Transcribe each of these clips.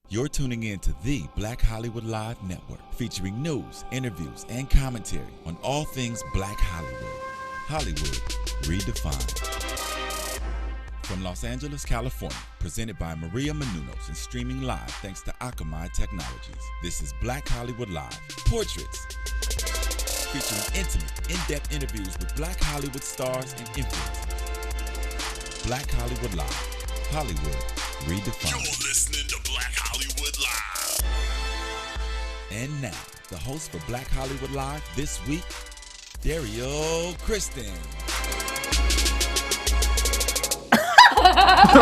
You're tuning in to the Black Hollywood Live Network, featuring news, interviews, and commentary on all things Black Hollywood. Hollywood redefined. From Los Angeles, California, presented by Maria Menounos and streaming live thanks to Akamai Technologies. This is Black Hollywood Live, Portraits, featuring intimate, in-depth interviews with Black Hollywood stars and influencers. Black Hollywood Live, Hollywood redefined. You're listening to Black Hollywood Live. And now, the host for Black Hollywood Live this week, Dario Kristen.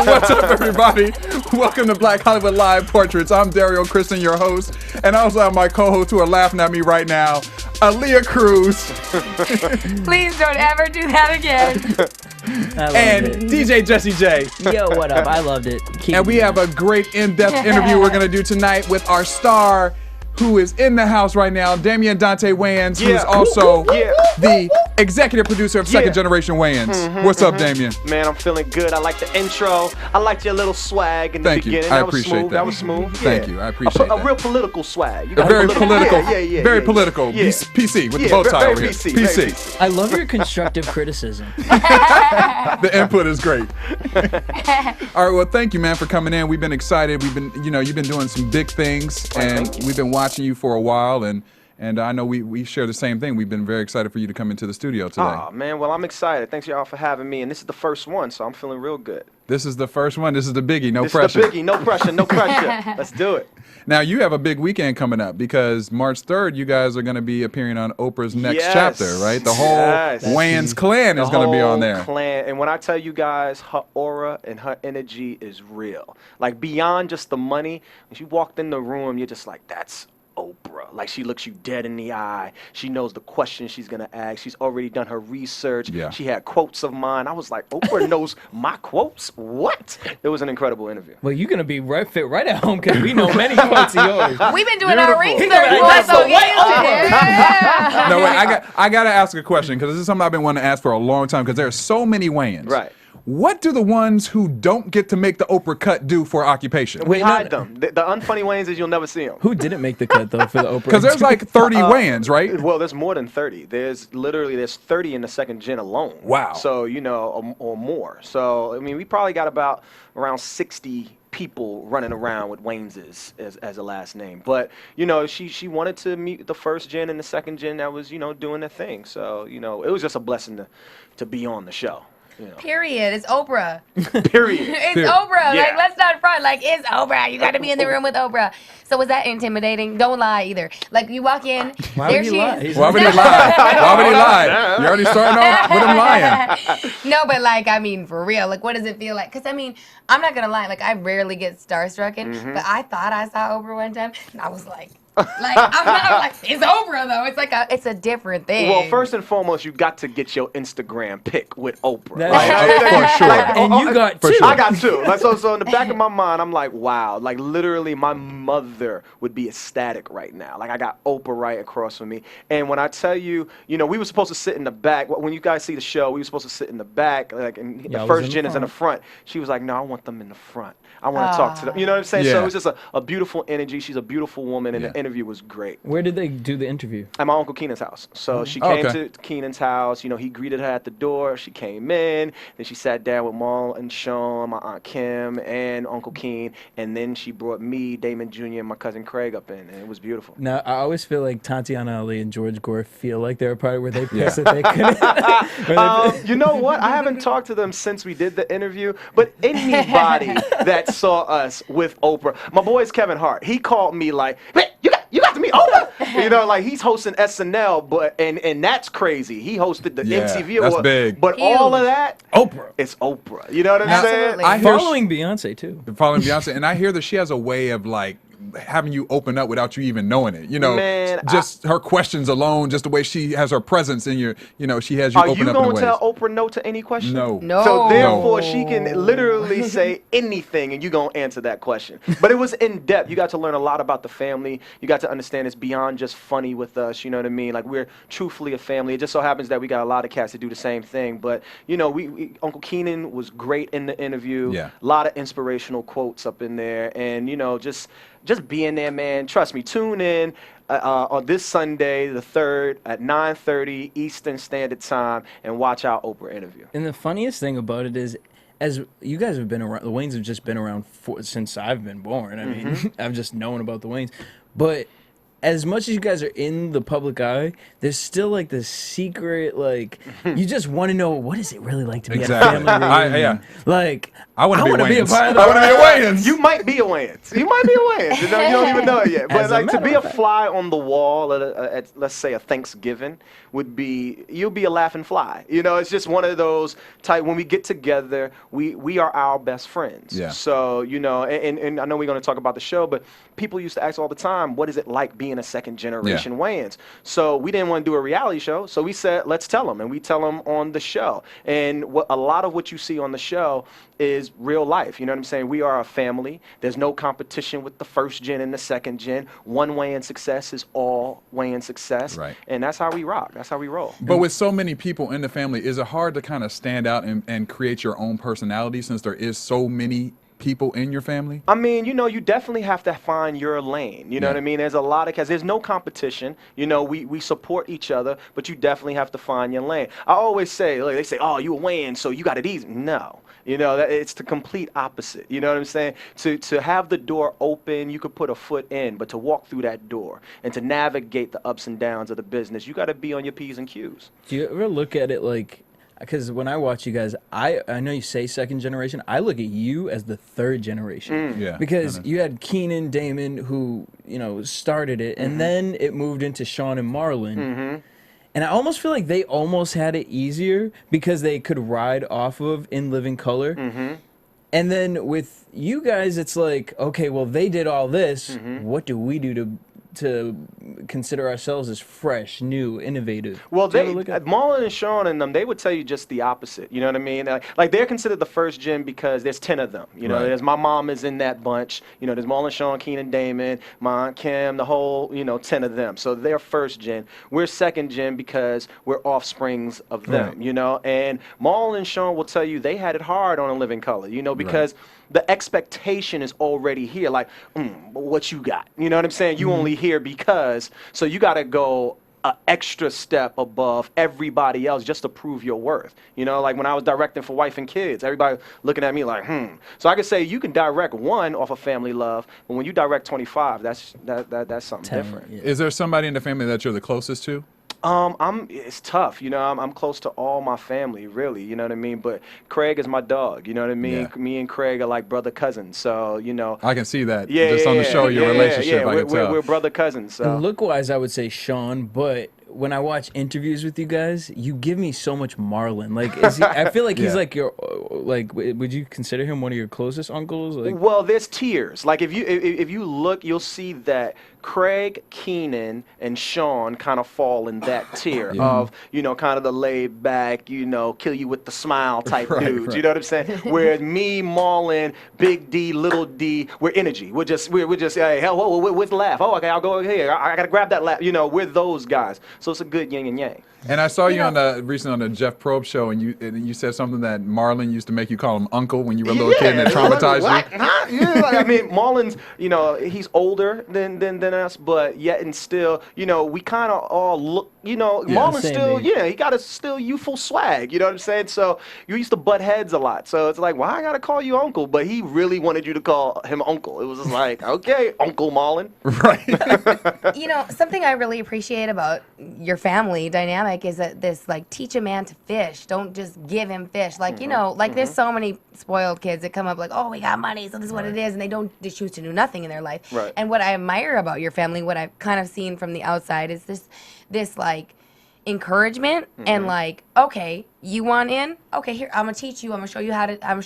What's up, everybody? Welcome to Black Hollywood Live Portraits. I'm Dario Kristen, your host, and I also have my co-hosts who are laughing at me right now, Aaliyah Cruz. Please don't ever do that again. And DJ Jesse J. Yo, what up? I loved it. And we have a great in-depth interview we're going to do tonight with our star who is in the house right now, Damien Dante Wayans, who is also the executive producer of Second Generation Wayans. What's up, Damien? Man, I'm feeling good. I like the intro. I liked your little swag in the Thank you. beginning. I That was appreciate smooth. that. That was smooth. Thank you. I appreciate a that. real political swag. You A got very political, very yeah. political, Yeah. PC with the bow tie very over here. PC, very PC. I love your constructive criticism. The input is great. All right, well, thank you, man, for coming in. We've been excited. We've been, you've been doing some big things, and we've been watching you for a while, and I know we share the same thing. We've been very excited for you to come into the studio today. Oh, man, well, I'm excited. Thanks, y'all, for having me, and this is the first one, so I'm feeling real good. This is the first one. This is the biggie. No This pressure. is the biggie. No pressure. No pressure. Let's do it. Now, you have a big weekend coming up because March 3rd, you guys are going to be appearing on Oprah's next Yes. chapter, right? The whole Yes. Wayans clan is going to be on there. The whole clan. And when I tell you guys, her aura and her energy is real. Like, beyond just the money, when she walked in the room, you're just like, that's Oprah. Like, she looks you dead in the eye. She knows the questions she's going to ask. She's already done her research. Yeah. She had quotes of mine. I was like, Oprah knows my quotes? What? It was an incredible interview. Well, you're gonna be fit right at home because we know many quotes of yours. We've been doing our research. That's So the way No, wait, I got to ask a question because this is something I've been wanting to ask for a long time because there are so many Wayans. Right. What do the ones who don't get to make the Oprah cut do for occupation? We hide them. The unfunny Wayans is you'll never see them. Who didn't make the cut though for the Oprah? Because there's like 30 Wayans, right? Well, there's more than 30. There's 30 in the second gen alone. Wow. So, or more. So, I mean, we probably got about around 60 people running around with Wayans as a last name. But, she wanted to meet the first gen and the second gen that was, doing their thing. So, it was just a blessing to be on the show. Period. It's Oprah. Period. It's Oprah. Yeah. Like, let's not front. Like, it's Oprah. You got to be in the room with Oprah. So was that intimidating? Don't lie either. Like, you walk in, Why there would he she lie? is. He's Why would he lie? Why would he lie? You're already starting off with him lying. No, but like, I mean, for real. Like, what does it feel like? Because, I mean, I'm not going to lie. Like, I rarely get starstruck, but I thought I saw Oprah one time, and I was like, I'm like, it's Oprah, though. It's like it's a different thing. Well, first and foremost, you got to get your Instagram pic with Oprah. That's For sure. And you got two. I got two. Like, so in the back of my mind, I'm like, wow. Like, literally, my mother would be ecstatic right now. Like, I got Oprah right across from me. And when I tell you, we were supposed to sit in the back. When you guys see the show, we were supposed to sit in the back. Like, and the first gen is in the front. She was like, no, I want them in the front. I want to talk to them. You know what I'm saying? Yeah. So it was just a beautiful energy. She's a beautiful woman, and the interview was great. Where did they do the interview? At my Uncle Keenan's house. So she came to Keenan's house. He greeted her at the door. She came in. Then she sat down with Maul and Sean, my Aunt Kim, and Uncle Keen. And then she brought me, Damon Jr., and my cousin Craig up in. And it was beautiful. Now, I always feel like Tatiana Ali and George Gore feel like they're a part where they pissed that they couldn't. You know what? I haven't talked to them since we did the interview. But anybody that saw us with Oprah, my boy is Kevin Hart. He called me like, man, you got to meet Oprah. Like he's hosting SNL, but and that's crazy. He hosted the MTV that's Award. big. But Huge. all of that, Oprah. it's Oprah. You know what I'm saying? Absolutely. I hear Following Beyonce too. following Beyonce, and I hear that she has a way of like having you open up without you even knowing it. Man, just her questions alone, just the way she has her presence in your, she has you Are open you up in going ways. to tell Oprah no to any question? No. No. So therefore, she can literally say anything, and you're going to answer that question. But it was in depth. You got to learn a lot about the family. You got to understand it's beyond just funny with us. You know what I mean? Like, we're truthfully a family. It just so happens that we got a lot of cats that do the same thing. But, we Uncle Keenan was great in the interview. Yeah. A lot of inspirational quotes up in there. And, just just being there, man. Trust me. Tune in on this Sunday, the 3rd, at 9:30 Eastern Standard Time, and watch our Oprah interview. And the funniest thing about it is, as you guys have been around, the Wayans have just been around since I've been born. I mean, I've just known about the Wayans. But as much as you guys are in the public eye, there's still like this secret, like, you just want to know, what is it really like to be at a family reunion? Like, I want to be a part of the I want to be a Wayans. You might be a Wayans. You might be a Wayans. You don't even know it yet. But As a like to matter be a of fact. fly on the wall at let's say a Thanksgiving would be, you'll be a laughing fly. You know, it's just one of those type, when we get together, we are our best friends. Yeah. So, you know, and I know we're going to talk about the show, but people used to ask all the time, what is it like being a second generation Wayans? So we didn't want to do a reality show. So we said, let's tell them. And we tell them on the show. And a lot of what you see on the show is real life. You know what I'm saying? We are a family. There's no competition with the first gen and the second gen. One Wayans success is all Wayans success. Right. And that's how we rock. That's how we roll. But with so many people in the family, is it hard to kind of stand out and create your own personality since there is so many people in your family? I mean, you know, you definitely have to find your lane. You know what I mean? There's a lot of, because there's no competition. You know, we support each other, but you definitely have to find your lane. I always say, like, they say, oh, you a Wayans, so you got it easy. No. You know, it's the complete opposite. You know what I'm saying? To have the door open, you could put a foot in, but to walk through that door and to navigate the ups and downs of the business, you got to be on your P's and Q's. Do you ever look at it like, because when I watch you guys, I know you say second generation, I look at you as the third generation. Yeah. Because you had Keenan, Damon, who, you know, started it, and then it moved into Sean and Marlon. And I almost feel like they almost had it easier because they could ride off of In Living Color. And then with you guys, it's like, okay, well, they did all this. What do we do to consider ourselves as fresh, new, innovative? Well, Do you ever look at- Marlon and Sean and them, they would tell you just the opposite. You know what I mean? Like they're considered the first gen because there's 10 of them. You know, Right. there's my mom is in that bunch. You know, there's Marlon, Sean, Keenan, Damon, my Aunt Kim, the whole, 10 of them. So they're first gen. We're second gen because we're offsprings of them. Right. You know, and Marlon and Sean will tell you they had it hard on A Living Color. You know, because the expectation is already here. Like, what you got? You know what I'm saying? You only here because, so you got to go an extra step above everybody else just to prove your worth. You know, like when I was directing for Wife and Kids, everybody looking at me like, So I could say you can direct one off of Family Love, but when you direct 25, that's something different. Yeah. Is there somebody in the family that you're the closest to? It's tough, I'm close to all my family, really, you know what I mean? But Craig is my dog, you know what I mean? Yeah. Me and Craig are like brother cousins, so, I can see that. Yeah, Just on the show, your relationship, I we're, can tell. we're brother cousins, so. And look-wise, I would say Sean, but when I watch interviews with you guys, you give me so much Marlon. Like, I feel like he's like your, would you consider him one of your closest uncles? Like, Well, there's tiers. Like if you look, you'll see that Craig, Keenan, and Sean kind of fall in that tier of, kind of the laid back, kill you with the smile type dudes. right. You know what I'm saying? Whereas me, Marlon, Big D, Little D, we're energy. We're just hey, hell, where's the laugh? Oh, okay, I'll go here. I gotta grab that laugh. We're those guys. So it's a good yin and yang. And I saw you recently on the Jeff Probst show, and you said something that Marlon used to make you call him uncle when you were a little kid, and it traumatized you. Huh? Yeah, like, I mean, Marlon's, he's older than us, but yet and still, we kind of all look, Marlon's same still, age. he got a still youthful swag, you know what I'm saying? So you used to butt heads a lot. So it's like, why I got to call you uncle? But he really wanted you to call him uncle. It was just like, okay, Uncle Marlon. Right. Something I really appreciate about your family dynamic is that this, like, teach a man to fish. Don't just give him fish. Like, there's so many spoiled kids that come up like, oh, we got money, so this is what it is. And they choose to do nothing in their life. Right. And what I admire about your family, what I've kind of seen from the outside is this like, encouragement and like, okay, you want in? Okay, here, I'm gonna teach you. I'm gonna show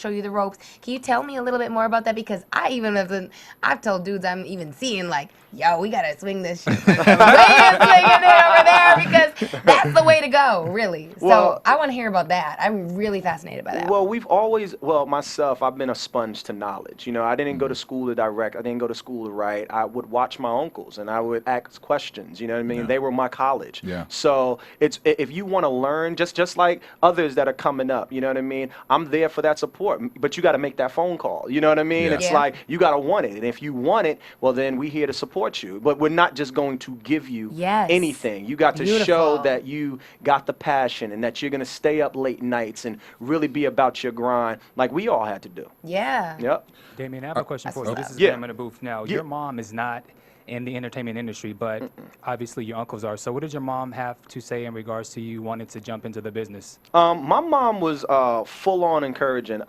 you the ropes. Can you tell me a little bit more about that? Because I've told dudes I'm even seeing like, yo, we gotta swing this shit. Way swinging it over there because that's the way to go, really. Well, so I want to hear about that. I'm really fascinated by that. Well, myself, I've been a sponge to knowledge. I didn't go to school to direct. I didn't go to school to write. I would watch my uncles and I would ask questions. You know what I mean? Yeah. They were my college. Yeah. So if you want to learn, just like others that are coming up. You know what I mean? I'm there for that support, but you got to make that phone call. You know what I mean? Yeah. It's like you got to want it, and if you want it, well, then we're here to support you. But we're not just going to give you Yes. anything. You got to show Beautiful. that you got the passion and that you're going to stay up late nights and really be about your grind, like we all had to do. Yeah. Yep. Damien, I have a question for you. This is Yeah. Graham in the booth. Now, Yeah. your mom is not in the entertainment industry, but obviously your uncles are. So what did your mom have to say in regards to you wanting to jump into the business? My mom was full on encouraging.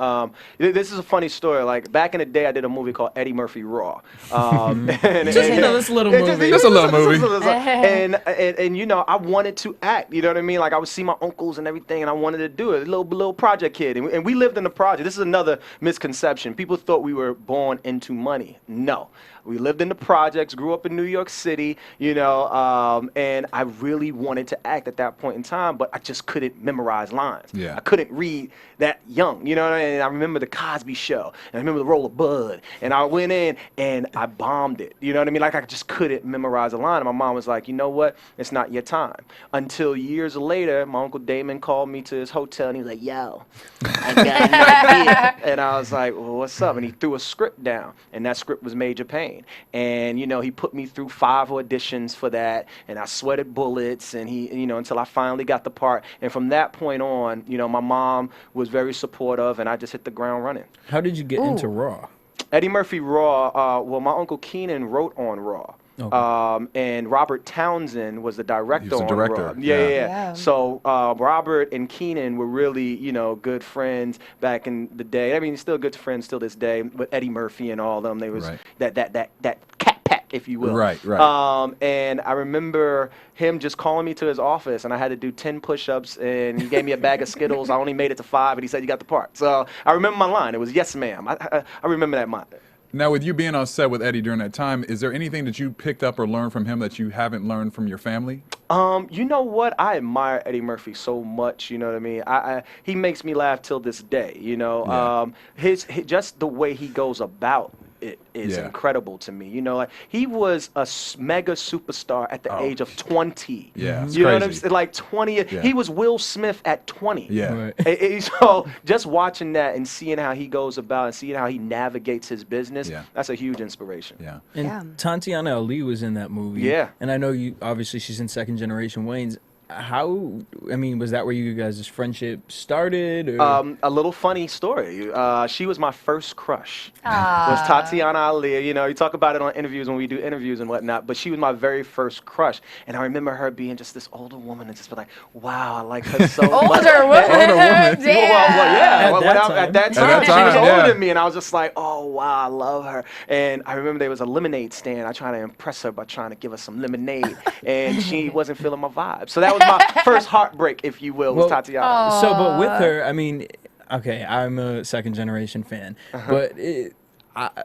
This is a funny story. Like back in the day, I did a movie called Eddie Murphy Raw. This little movie. Just a little movie. And you know, I wanted to act. You know what I mean? Like I would see my uncles and everything, and I wanted to do it. Little project kid, and we lived in the project. This is another misconception. People thought we were born into money. No. We lived in the projects, grew up in New York City, you know, and I really wanted to act at that point in time, but I just couldn't memorize lines. Yeah. I couldn't read that young, you know what I mean? And I remember the Cosby Show, and I remember the Roll of Bud, and I went in and I bombed it, you know what I mean? Like I just couldn't memorize a line, and my mom was like, you know what? It's not your time. Until years later, my Uncle Damon called me to his hotel, and he was like, yo, I got an idea. And I was like, well, what's up? And he threw a script down, and that script was Major Payne. And, you know, he put me through 5 auditions for that, and I sweated bullets, and he, you know, until I finally got the part. And from that point on, you know, my mom was very supportive, and I just hit the ground running. How did you get into Raw? Eddie Murphy Raw, well, my Uncle Keenan wrote on Raw. Okay. And Robert Townsend was the director He was the on director, Raw. yeah. Yeah. So Robert and Keenan were really, you know, good friends back in the day. I mean, still good friends still this day with Eddie Murphy and all of them. They was Right. that cat pack, if you will. Right, right. And I remember him just calling me to his office, and I had to do 10 push-ups, and he gave me a bag of Skittles. I only made it to 5, and he said, you got the part. So I remember my line. It was, yes, ma'am. I remember that line. Now, with you being on set with Eddie during that time, is there anything that you picked up or learned from him that you haven't learned from your family? You know what? I admire Eddie Murphy so much. You know what I mean? He makes me laugh till this day. You know, Yeah. his just the way he goes about it is Yeah. incredible to me. You know, like he was a mega superstar at the age of 20. Yeah, it's you know what I'm crazy. saying? Like 20. Yeah. He was Will Smith at 20. Yeah. Right. So just watching that and seeing how he goes about and seeing how he navigates his business, Yeah. that's a huge inspiration. Yeah. And Yeah. Tatiana Ali was in that movie. Yeah. And I know you, obviously, she's in Second Generation Wayans. How, I mean, was that where you guys' friendship started? Or? A little funny story. She was my first crush. Aw. Was Tatiana Ali. You know, you talk about it on interviews when we do interviews and whatnot, but she was my very first crush. And I remember her being just this older woman and just be like, wow, I like her so much. Older woman. Older woman. Damn. Yeah. At When that I- time. at that At time, that she was time, older yeah. than me, and I was just like, oh, wow, I love her. And I remember there was a lemonade stand. I tried to impress her by trying to give her some lemonade, and she wasn't feeling my vibe. So that was my first heartbreak, if you will, was Well, Tatiana. So, but with her, I mean, okay, I'm a Second Generation fan, but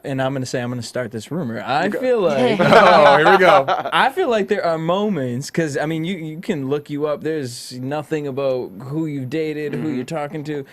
and I'm gonna say I'm gonna start this rumor. I feel like Oh, here we go. I feel like there are moments because I mean you can look you up. There's nothing about who you dated, who you're talking to.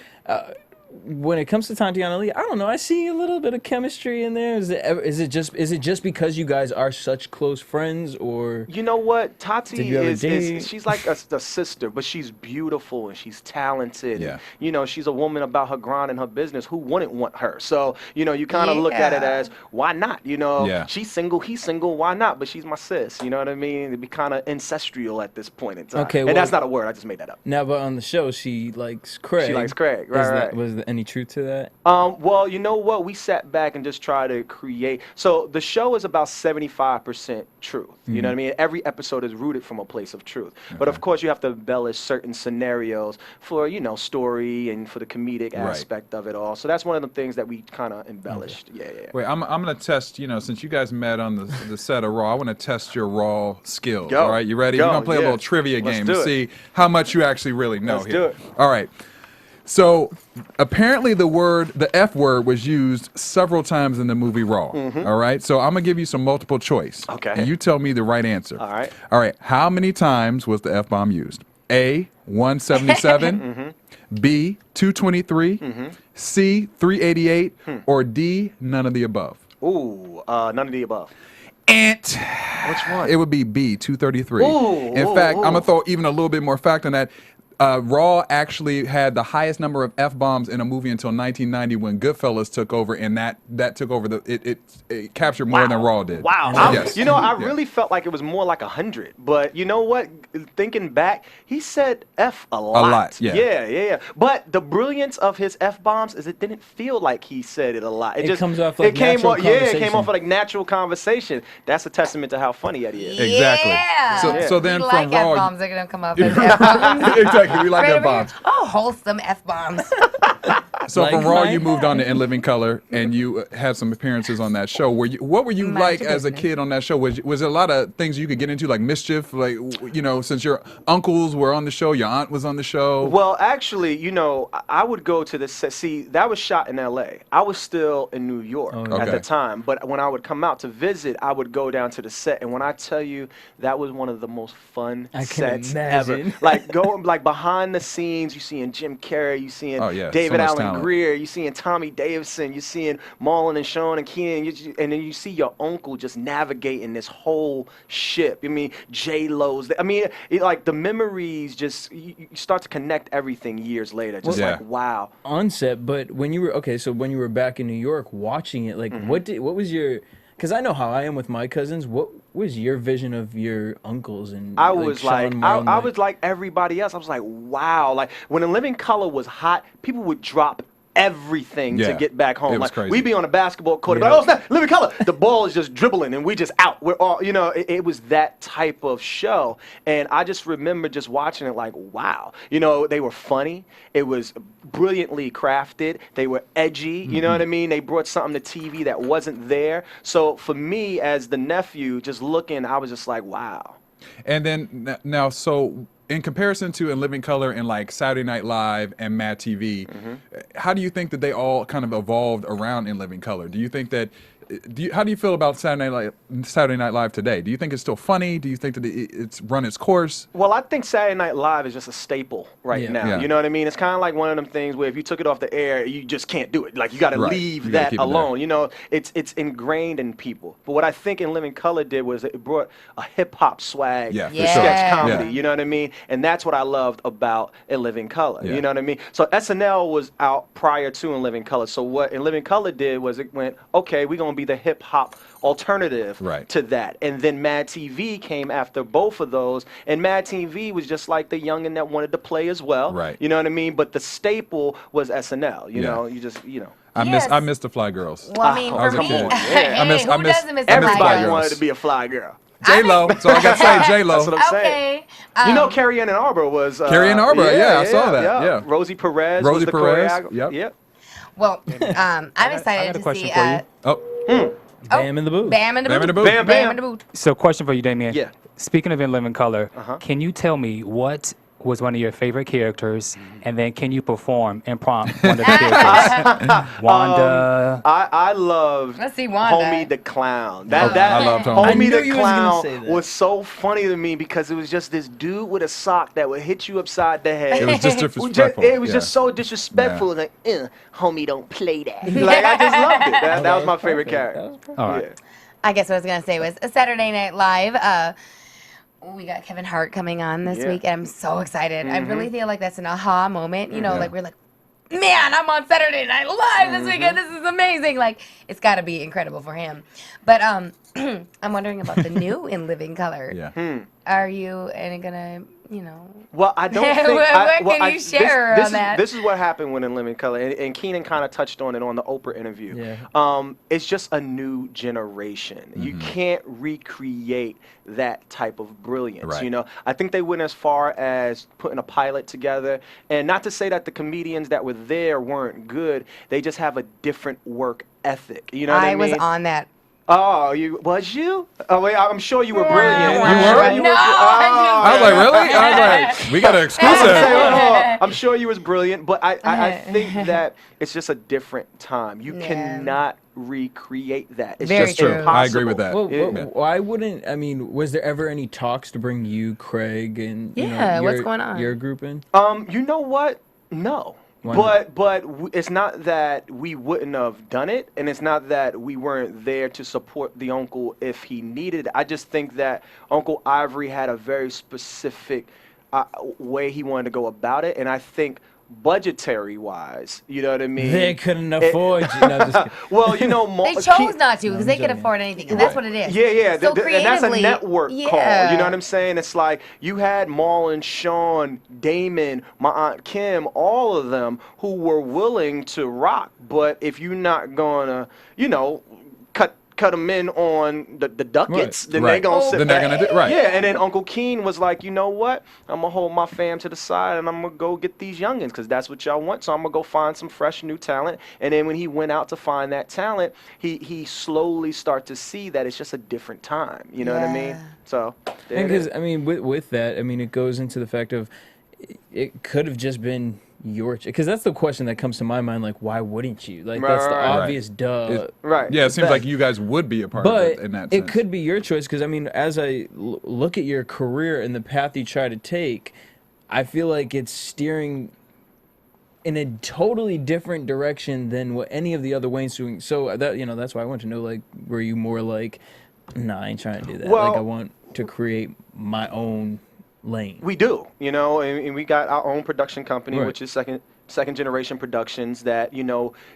When it comes to Tatiana Lee, I don't know. I see a little bit of chemistry in there. Is it just because you guys are such close friends, or You know what? Tati Did you ever is date? she's like a sister, but she's beautiful and she's talented. Yeah. And, you know, she's a woman about her grind and her business. Who wouldn't want her? So, you know, you kind of look at it Yeah. as, why not? You know, Yeah. she's single, he's single, why not? But she's my sis. You know what I mean? It'd be kind of ancestral at this point in time. Okay, and well- that's not a word. I just made that up. now? But on the show, she likes Craig. She likes Craig. Right, right. Was there any truth to that? Well, you know what? We sat back and just tried to create. So the show is about 75% truth. You know what I mean? Every episode is rooted from a place of truth. But of course, you have to embellish certain scenarios for, you know, story and for the comedic Right. aspect of it all. So that's one of the things that we kind of embellished. Yeah. Wait, I'm going to test, you know, since you guys met on the set of Raw, I want to test your Raw skills. Go. All right, you ready? Go, We're going to play a yeah. little trivia Let's game do to it. see how much you actually really know Let's here. do it. All right. So apparently the F word was used several times in the movie Raw. All right. So I'm going to give you some multiple choice. Okay. And you tell me the right answer. All right. All right. How many times was the F bomb used? A, 177, B, 223, C, 388, or D, none of the above? Ooh, none of the above. Ant. Which one? It would be B, 233. Ooh, In ooh, fact, I'm ooh. going to throw even a little bit more fact on that. Raw actually had the highest number of F-bombs in a movie until 1990 when Goodfellas took over, and that took over it captured more than Raw did. Wow. Yes. You know, I really felt like it was more like 100. But you know what? Thinking back, he said F a lot. A lot, yeah. Yeah. But the brilliance of his F-bombs is it didn't feel like he said it a lot. It comes off like it came natural off, Yeah, it came conversation. off like natural conversation. That's a testament to how funny Eddie is. Exactly. Yeah. So then we from like Raw, F-bombs. They're going to come up as F-bombs. exactly, we like Right over F-bombs. here. Oh, wholesome F-bombs. So Like from Raw, my you moved on to In Living Color, and you had some appearances on that show. What were you Mind like your as a business. kid on that show? Was there a lot of things you could get into, like mischief? Like, since your uncles were on the show, your aunt was on the show. Well, actually, you know, I would go to the set. See, that was shot in L.A. I was still in New York at Okay. the time. But when I would come out to visit, I would go down to the set. And when I tell you, that was one of the most fun I can sets imagine. ever. Like, going like behind the scenes, you seeing Jim Carrey, you seeing Oh, yeah, David so much Allen talent. Greer, you seeing Tommy Davidson, you seeing Marlon and Sean and Keenan, and then you see your uncle just navigating this whole ship. I mean, J-Lo's. I mean, like the memories just, you start to connect everything years later. Just Yeah. like, wow. on set, but when you were so when you were back in New York watching it, like Mm-hmm. what was your? Because I know how I am with my cousins. What was your vision of your uncles and? I was like, Sean, I Marlon, was like everybody else. I was like, wow. Like when In Living Color was hot, people would drop everything to Yeah. get back home. It was like crazy. we'd be on a basketball court, Yeah. like, oh snap, Living Color. The ball is just dribbling and we just out. We're all, you know, it was that type of show. And I just remember just watching it like, wow. You know, they were funny. It was brilliantly crafted. They were edgy. You know what I mean? They brought something to TV that wasn't there. So for me as the nephew, just looking, I was just like, wow. And then now, so in comparison to In Living Color and like Saturday Night Live and Mad TV, how do you think that they all kind of evolved around In Living Color? Do you think that how do you feel about Saturday Night Live today? Do you think it's still funny? Do you think that it's run its course? Well, I think Saturday Night Live is just a staple right Yeah. now. Yeah. You know what I mean? It's kind of like one of them things where if you took it off the air, you just can't do it. Like you got to Right. leave You gotta that keep it there. alone. You know, it's ingrained in people. But what I think In Living Color did was it brought a hip hop swag Yeah, for to sure. sketch Yeah. comedy. Yeah. You know what I mean? And that's what I loved about In Living Color. Yeah. You know what I mean? So SNL was out prior to In Living Color. So what In Living Color did was it went, okay, we're gonna be the hip hop alternative Right. to that. And then Mad TV came after both of those. And Mad TV was just like the youngin' that wanted to play as well. Right. You know what I mean? But the staple was SNL. You Yeah. know, you just, you know. I Yes. miss the Fly Girls. Well, I mean, Oh, I was for a me, kid. hey, I miss- who I miss- doesn't miss I the miss Fly Fly Everybody Girls? wanted to be a fly girl. J Lo. So I got to say J Lo. That's what I'm saying. Okay. You know, Carrie Ann Arbor was. Carrie Ann Arbor, yeah, I saw that, yeah. Rosie Perez. Rosie was the Perez, choreographer. yep. Well, I'm I excited got a to question see for you. Oh, Bam in the booth. Bam in the Bam in boot. the boot. Bam, Bam bam. in the boot. So, question for you, Damien. Yeah. Speaking of In Living Color, can you tell me what was one of your favorite characters, and then can you perform and prompt one of the characters? Wanda. I love Let's see Wanda. Homie the Clown. I loved Homie. I Homie knew the you was gonna say Clown that. was so funny to me because it was just this dude with a sock that would hit you upside the head. it was just It was disrespectful. It was Yeah. just so disrespectful. Like, homie, don't play that. Like, I just loved it. That was my favorite character. All right. Yeah. I guess what I was gonna say was a Saturday Night Live. We got Kevin Hart coming on this Yeah. week, and I'm so excited. I really feel like that's an aha moment. You know, Yeah. like we're like, man, I'm on Saturday Night Live this weekend. This is amazing. Like, it's got to be incredible for him. But I'm wondering about the new In Living Color. Yeah. Are you gonna, you know? Well, I don't think. What can you share on that? This is what happened when In Living Color, and Keenan kind of touched on it on the Oprah interview. Yeah. It's just a new generation. You can't recreate that type of brilliance. Right. You know, I think they went as far as putting a pilot together, and not to say that the comedians that were there weren't good. They just have a different work ethic. You know what I mean? was on that. Oh, was you? Oh wait, I'm sure you were brilliant. You I'm were? sure you No, Oh, I was like, really? I was like, we got an exclusive. I'm sure you was brilliant, but I think that it's just a different time. You Yeah. cannot recreate that. It's Very just true. impossible. I agree with that. Well, Yeah. why wouldn't was there ever any talks to bring you, Craig, and Yeah, what's your, going on? your group in? You know what? No. Why not? But it's not that we wouldn't have done it, and it's not that we weren't there to support the uncle if he needed it. I just think that Uncle Ivory had a very specific way he wanted to go about it, and I think budgetary wise, you know what I mean? They couldn't afford you. No, just kidding. Well, you know, They chose not to because they could afford anything, and that's what it is. Yeah. So And that's a network yeah. call. You know what I'm saying? It's like you had Marlon, Sean, Damon, my Aunt Kim, all of them who were willing to rock. But if you're not gonna, you know, cut them in on the ducats, then Right. they gonna sit Then they're back. gonna do right. Yeah, and then Uncle Keen was like, you know what? I'm gonna hold my fam to the side and I'm gonna go get these youngins because that's what y'all want. So I'm gonna go find some fresh new talent. And then when he went out to find that talent, he slowly started to see that it's just a different time. You know what I mean? Yeah. So there it Because is. I mean, with that, I mean, it goes into the fact of it could have just been your because that's the question that comes to my mind. Like, why wouldn't you? Like, that's the Right. obvious duh. Right. Yeah, it seems That- like you guys would be a part of But it in that it sense. could be your choice because I mean, as I look at your career and the path you try to take, I feel like it's steering in a totally different direction than what any of the other Wayne's doing. So that that's why I want to know, like, were you more like, nah, I ain't trying to do that. Well- like, I want to create my own lane. We do, you know, and we got our own production company, Right. which is second generation productions. That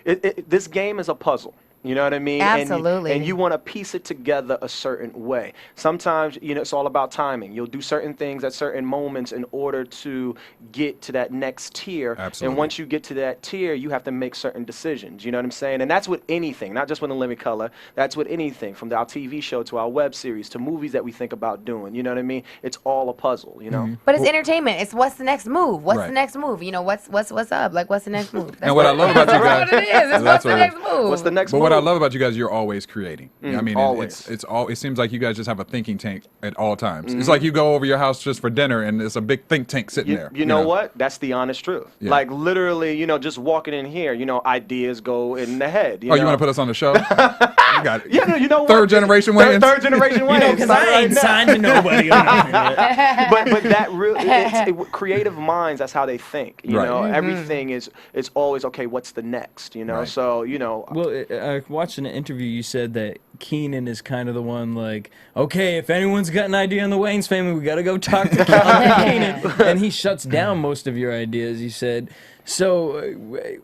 this game is a puzzle. You know what I mean? Absolutely. And you want to piece it together a certain way. Sometimes, it's all about timing. You'll do certain things at certain moments in order to get to that next tier. Absolutely. And once you get to that tier, you have to make certain decisions. You know what I'm saying? And that's with anything, not just with A Living Color. That's with anything, from our TV show to our web series to movies that we think about doing. You know what I mean? It's all a puzzle, you know? But it's entertainment. It's what's the next move? What's Right. the next move? What's up? Like, what's the next move? And what I love about you guys, That's what it is. It's That's what's the what it next is. move? What's the next but move? what I love about you guys, you're always creating. I mean, always. it seems like you guys just have a thinking tank at all times. It's like you go over your house just for dinner and it's a big think tank sitting there. You know what? That's the honest truth. Yeah. Like literally, just walking in here, ideas go in the head. You Oh, know? you want to put us on the show? You got it. Yeah, no, you know what? Third generation Wayans? Third generation Wayans. Because I ain't signed to nobody. On that. but that really, creative minds, that's how they think. You Right. know, everything is always, okay, what's the next? Right. So, Well, I watched an interview. You said that Keenan is kind of the one, like, okay, if anyone's got an idea in the Wayans family, we got to go talk to Keenan. And he shuts down most of your ideas, you said. So,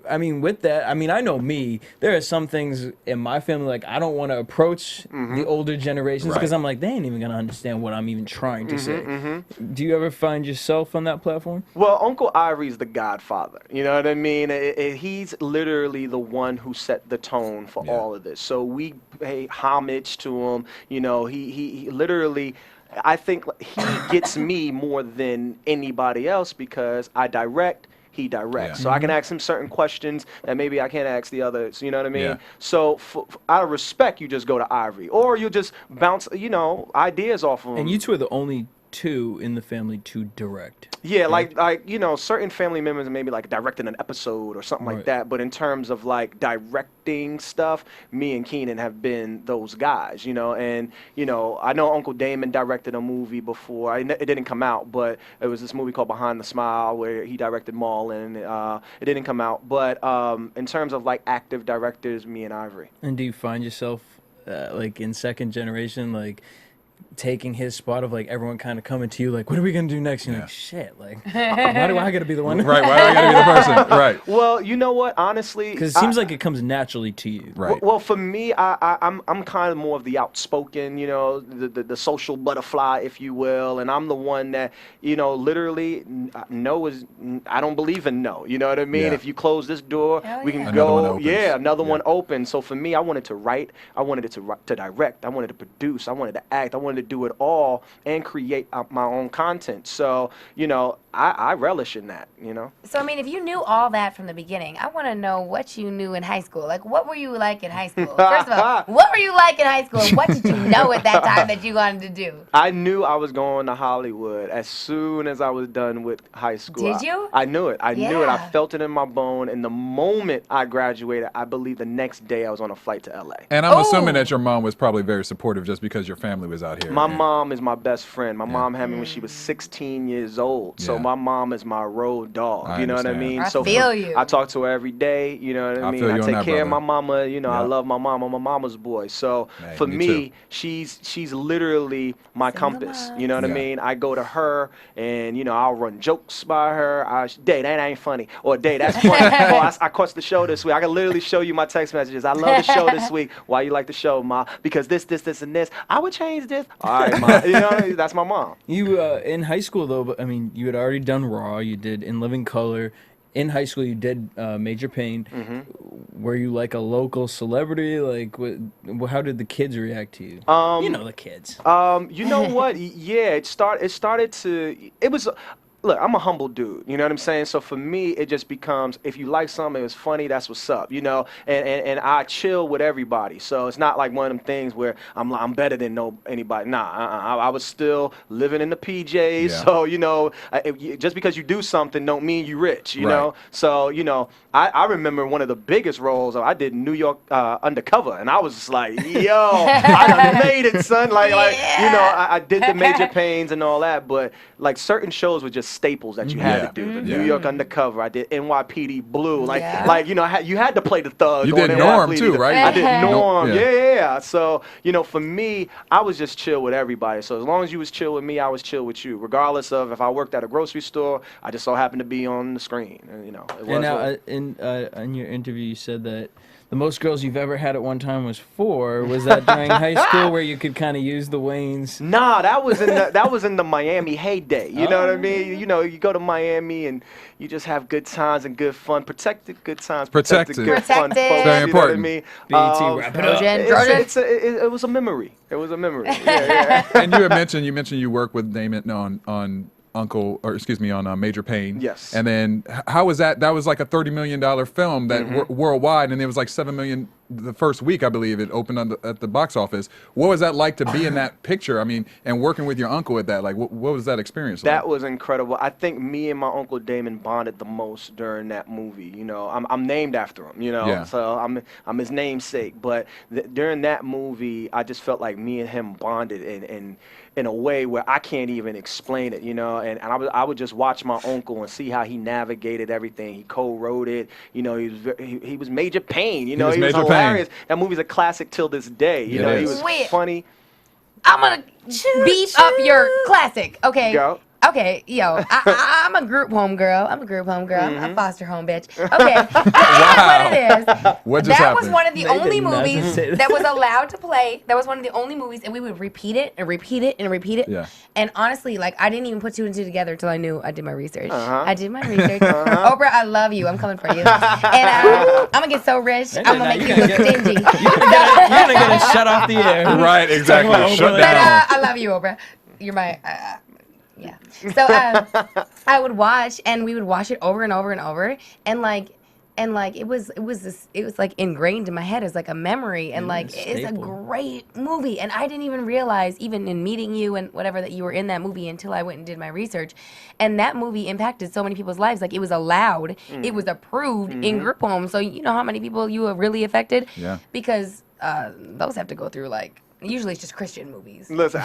I mean, with that, I mean, I know me. There are some things in my family, like, I don't want to approach the older generations because Right. I'm like, they ain't even going to understand what I'm even trying to say. Do you ever find yourself on that platform? Well, Uncle Ivory's the godfather. You know what I mean? He's literally the one who set the tone for Yeah. all of this. So we pay homage to him. He literally, I think he gets me more than anybody else because I direct. He directs. Yeah. So I can ask him certain questions that maybe I can't ask the others. You know what I mean? Yeah. So out of respect, you just go to Ivory. Or you just bounce, ideas off of him. And you two are the only two in the family to direct. Yeah, like certain family members maybe like directing an episode or something like Right. that. But in terms of like directing stuff, me and Keenan have been those guys, And I know Uncle Damon directed a movie before. It didn't come out, but it was this movie called Behind the Smile where he directed Marlon. It didn't come out, but in terms of like active directors, me and Ivory. And do you find yourself like in second generation, like taking his spot of like everyone kind of coming to you like, what are we gonna do next? You're Yeah. like, shit, like why do I gotta be the one? Right, why do I gotta be the person? Right, Well, you know what? Honestly, Because it seems like it comes naturally to you. right. Well, for me, I'm kind of more of the outspoken, the social butterfly, if you will, and I'm the one that, literally, no is, I don't believe in no. You know what I mean? Yeah. If you close this door, Hell we can yeah. Another one go, opens. another Yeah. one open. So for me, I wanted to write, I wanted it to direct, I wanted to produce, I wanted to act, I wanted to do it all and create my own content. So, I relish in that, So, I mean, if you knew all that from the beginning, I want to know what you knew in high school. Like, what were you like in high school? First of all, what were you like in high school? What did you know at that time that you wanted to do? I knew I was going to Hollywood as soon as I was done with high school. Did you? I knew it. I knew it. I Yeah. felt it in my bone. And the moment I graduated, I believe the next day I was on a flight to LA. And I'm Oh. assuming that your mom was probably very supportive just because your family was out here. My and- mom is my best friend. My mom had me when she was 16 years old. So my mom is my road dog. I You know what I understand. mean? I So feel you. I talk to her every day. You know what I I mean? feel you I on take that, care of my brother. mama. You know, I Yep. love my mom. I'm a mama's boy. So Hey, for me me, too. she's literally my Single compass. moms. You know what I Yeah. mean? I go to her, and you know, I'll run jokes by her. Day, that ain't funny, or day, that's funny. Or I caught the show this week. I can literally show you my text messages. I love the show this week. Why you like the show, ma? Because this, and this. I would change this. All right, ma. You know, that's my mom. You in high school though, but I mean, you had already done Raw. You did In Living Color. In high school, you did Major Pain. Were you like a local celebrity? Like, how did the kids react to you? You know the kids. You know what? Yeah, it started to. It was. Look, I'm a humble dude. You know what I'm saying? So for me, it just becomes if you like something, it's funny. That's what's up. You know, and I chill with everybody. So it's not like one of them things where I'm better than anybody. Nah, I was still living in the PJs. Yeah. So you know, just because you do something don't mean you rich. You Right. know. So you know, I remember one of the biggest roles I did in New York Undercover, and I was just like, yo, I done made it, son. Like you know, I did the Major Pains and all that, but like certain shows were just staples that you had Yeah. to do. The Yeah. New York Undercover, I did NYPD Blue, like Yeah. like you know, you had to play the thug. You on did Norm NYPD. too, right? I did Uh-huh. Norm, Yeah. yeah. So you know, for me, I was just chill with everybody. So as long as you was chill with me, I was chill with you, regardless of if I worked at a grocery store. I just so happened to be on the screen, and you know. It was And now, what- in your interview, you said that the most girls you've ever had at one time was 4. Was that during high school where you could kind of use the Wayans? Nah, that was in the Miami heyday. You know what I mean? You know, you go to Miami and you just have good times and good fun. Protected good times, Protected. good fun, Protected. folks. Very you know what I important. mean? BET, wrap it up. Trojan. It was a memory. It was a memory. Yeah. And you mentioned you work with Damien on Major Pain. Yes. And then how was that? That was like a $30 million film that worldwide, and it was like $7 million the first week, I believe. It opened at the box office. What was that like to be in that picture? I mean, and working with your uncle at that. Like, what was that experience like? That was incredible. I think me and my uncle Damon bonded the most during that movie. You know, I'm named after him. You know, Yeah. so I'm his namesake. But during that movie, I just felt like me and him bonded in a way where I can't even explain it. You know, and I would just watch my uncle and see how he navigated everything. He co-wrote it. You know, he was Major Pain. You know, he was Major Pain. hilarious. That movie's a classic till this day. You It know, is. he was Wait. funny. I'm gonna beef up your classic. Okay. Go. Okay, yo, I'm a group home girl. I'm a foster home bitch. Okay, Wow. what it is. What just That was happened? one of the They only did not movies say that. that was allowed to play. That was one of the only movies, and we would repeat it and repeat it and repeat it. Yeah. And honestly, like I didn't even put 2 and 2 together until I knew I did my research. Uh-huh. I did my research. Oprah, I love you. I'm coming for you. And I'm gonna get so rich. I'm gonna make you look stingy. You're gonna get us shut off the air. Right, exactly. Talk about Shut Oprah But down. I love you, Oprah. You're my, yeah. So I would watch, and we would watch it over and over and over, and it was like ingrained in my head as like a memory, and like it's a staple. great movie, and I didn't even realize, even in meeting you and whatever, that you were in that movie until I went and did my research, and that movie impacted so many people's lives. Like it was allowed, it was approved in group homes. So you know how many people you have really affected? Yeah. Because those have to go through like. Usually it's just Christian movies. Listen,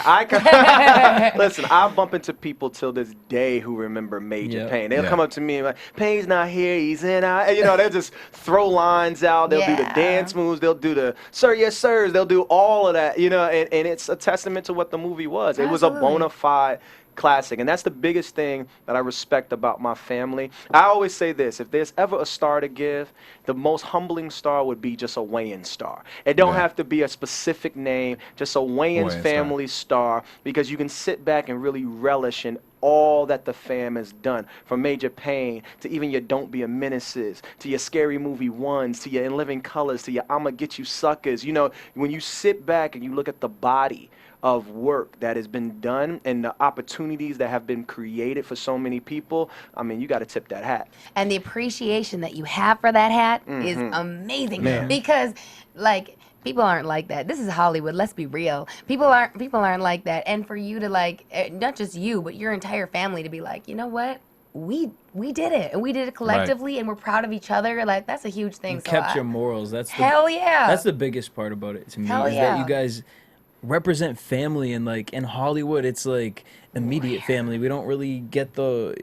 listen. I bump into people till this day who remember Major Yep. Pain. They'll Yeah. come up to me and like, Pain's not here, he's in. You know, they'll just throw lines out. They'll do the Yeah. dance moves. They'll do the sir, yes, sirs. They'll do all of that. You know, and it's a testament to what the movie was. It was a Absolutely. bona fide classic, and that's the biggest thing that I respect about my family. I always say this: if there's ever a star to give, the most humbling star would be just a Wayans star. It don't Yeah. have to be a specific name, just a Wayans Wayans family star, because you can sit back and really relish in all that the fam has done, from Major Pain to even your Don't Be a Menaces, to your Scary Movie 1s, to your In Living Colors, to your I'ma Get You Suckers. You know, when you sit back and you look at the body of work that has been done and the opportunities that have been created for so many people, I mean, you got to tip that hat. And the appreciation that you have for that hat is amazing. Because like people aren't like that. This is Hollywood. Let's be real. People aren't like that. And for you to like, not just you, but your entire family to be like, you know what? We did it, and we did it collectively, and we're proud of each other. Like that's a huge thing. You So kept your morals. That's the, hell yeah. That's the biggest part about it to me. Hell is yeah. that you guys represent family, and like in Hollywood it's like immediate family. We don't really get the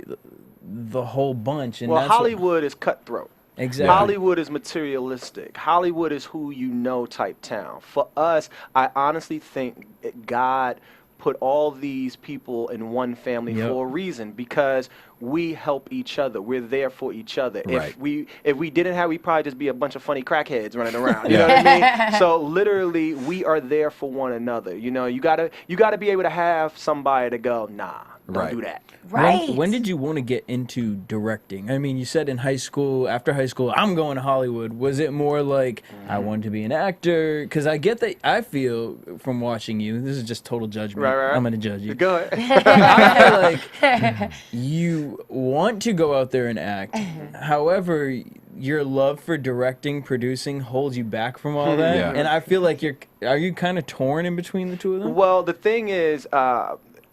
whole bunch. And Well, that's what- Hollywood is cutthroat. Exactly. Hollywood is materialistic. Hollywood is who you know type town. For us, I honestly think God put all these people in one family Yep. for a reason, because we help each other. We're there for each other. Right. If we didn't have, we'd probably just be a bunch of funny crackheads running around. You know what I mean? So literally, we are there for one another. You know, you gotta be able to have somebody to go, nah, don't Right. do that. Right. When did you want to get into directing? I mean, you said in high school, after high school, I'm going to Hollywood. Was it more like I wanted to be an actor? Because I get that. I feel from watching you, this is just total judgment. Right. I'm going to judge you. Go ahead. I feel like you want to go out there and act. However, your love for directing, producing holds you back from all that. Yeah. And I feel like are you kind of torn in between the two of them? Well, the thing is,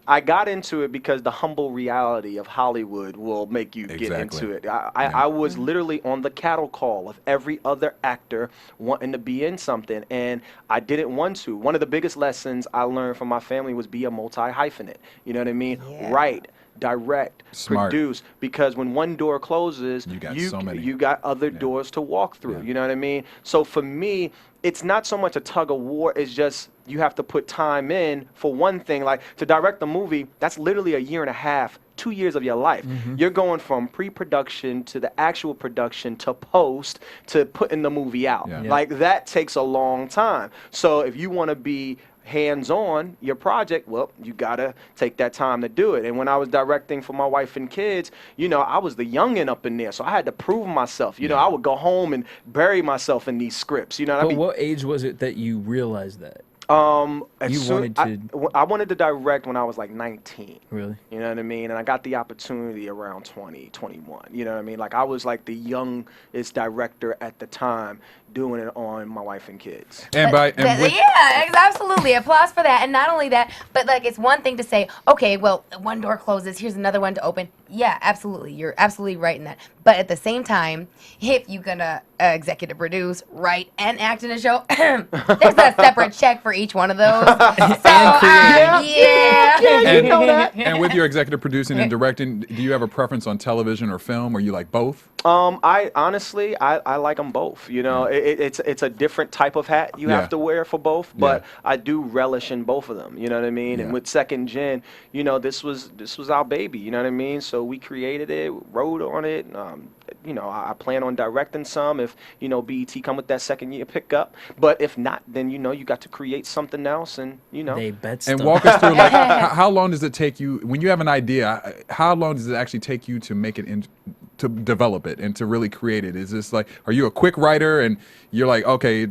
I got into it because the humble reality of Hollywood will make you get Exactly. into it. I was literally on the cattle call of every other actor wanting to be in something, and I didn't want to. One of the biggest lessons I learned from my family was be a multi-hyphenate. You know what I mean? Yeah. Write, direct, Smart. produce, because when one door closes, You got so many. you got other doors to walk through. Yeah. You know what I mean? So for me, it's not so much a tug of war, it's just you have to put time in. For one thing, like to direct a movie, that's literally a year and a half, 2 years of your life. You're going from pre-production to the actual production to post to putting the movie out. Yeah. Yeah. Like that takes a long time. So if you want to be hands-on your project, well, you gotta take that time to do it. And when I was directing for my wife and kids, you know, I was the youngin' up in there, so I had to prove myself. You know, I would go home and bury myself in these scripts. You know what I But mean? what age was it that you realized that? As You soon- wanted I wanted to direct when I was like 19. Really? You know what I mean? And I got the opportunity around 20, 21. You know what I mean? Like I was like the youngest director at the time doing it on my wife and kids. And with, yeah, absolutely. Applause for that. And not only that, but like it's one thing to say, okay, well, one door closes, here's another one to open. Yeah, absolutely. You're absolutely right in that. But at the same time, if you're gonna executive produce, write, and act in a show, there's a separate check for each one of those. So, and, you know that. and with your executive producing and directing, do you have a preference on television or film, or you like both? I honestly, I like them both. You know, it's a different type of hat you Yeah. have to wear for both, but Yeah. I do relish in both of them. You know what I mean? Yeah. And with Second Gen, you know, this was our baby. You know what I mean? So we created it, wrote on it. You know, I plan on directing some if you know BET come with that second year pickup. But if not, then you know you got to create something else, and you know. They bet And stuff. walk us through, like, how long does it take you when you have an idea? How long does it actually take you to make it to develop it and to really create it? Is this like, are you a quick writer and you're like, okay,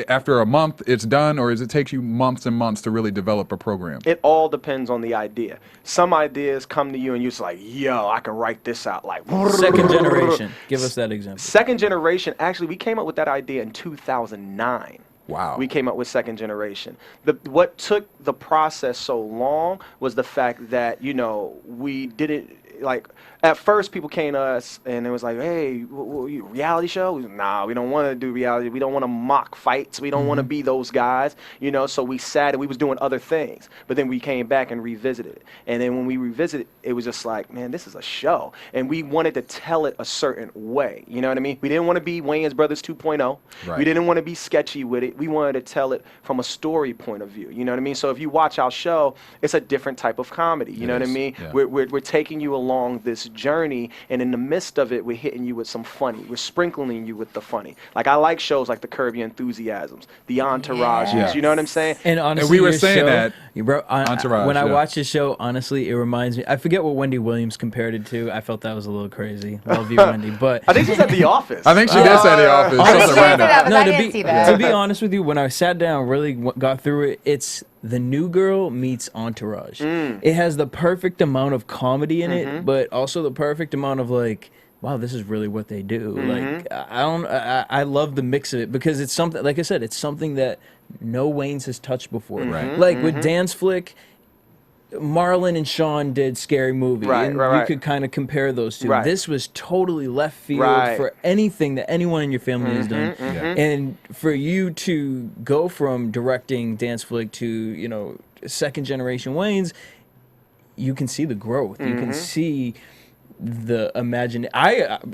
after a month it's done, or does it take you months and months to really develop a program? It all depends on the idea. Some ideas come to you and you're just like, yo, I can write this out like. Second generation. Give us that example. Second Generation, actually, we came up with that idea in 2009. Wow. We came up with Second Generation. What took the process so long was the fact that, you know, we didn't, like, at first people came to us and it was like, hey, reality show? Nah, we don't want to do reality. We don't want to mock fights. We don't want to be those guys, you know, so we sat and we was doing other things. But then we came back and revisited it. And then when we revisited, it was just like, man, this is a show. And we wanted to tell it a certain way. You know what I mean? We didn't want to be Wayans Brothers 2.0. Right. We didn't want to be sketchy with it. We wanted to tell it from a story point of view. You know what I mean? So if you watch our show, it's a different type of comedy. You know what I is, mean? yeah. We're taking you along this journey, and in the midst of it, we're hitting you with some funny. We're sprinkling you with the funny. Like I like shows like the Curb Your Enthusiasms, the Entourages. Yes. You know what I'm saying? And honestly, we were your saying show, that, bro, Entourage, when I yeah. watch this show, honestly, it reminds me. I forget what Wendy Williams compared it to. I felt that was a little crazy. Love you, Wendy, but I think she said The Office. I think she did say The Office. I didn't Something see random. that, but I to didn't be see that. to be honest with you, when I sat down, really got through it, it's The New Girl meets Entourage. It has the perfect amount of comedy in it, but also the perfect amount of like, wow, this is really what they do. Like, I love the mix of it because it's something, like I said, it's something that no Wayans has touched before. Right. Like with Dan's flick, Marlon and Sean did Scary Movie, and you could kind of compare those two. Right. This was totally left field Right. for anything that anyone in your family has done. And for you to go from directing dance flick to, you know, second generation Wayans, you can see the growth. You can see the I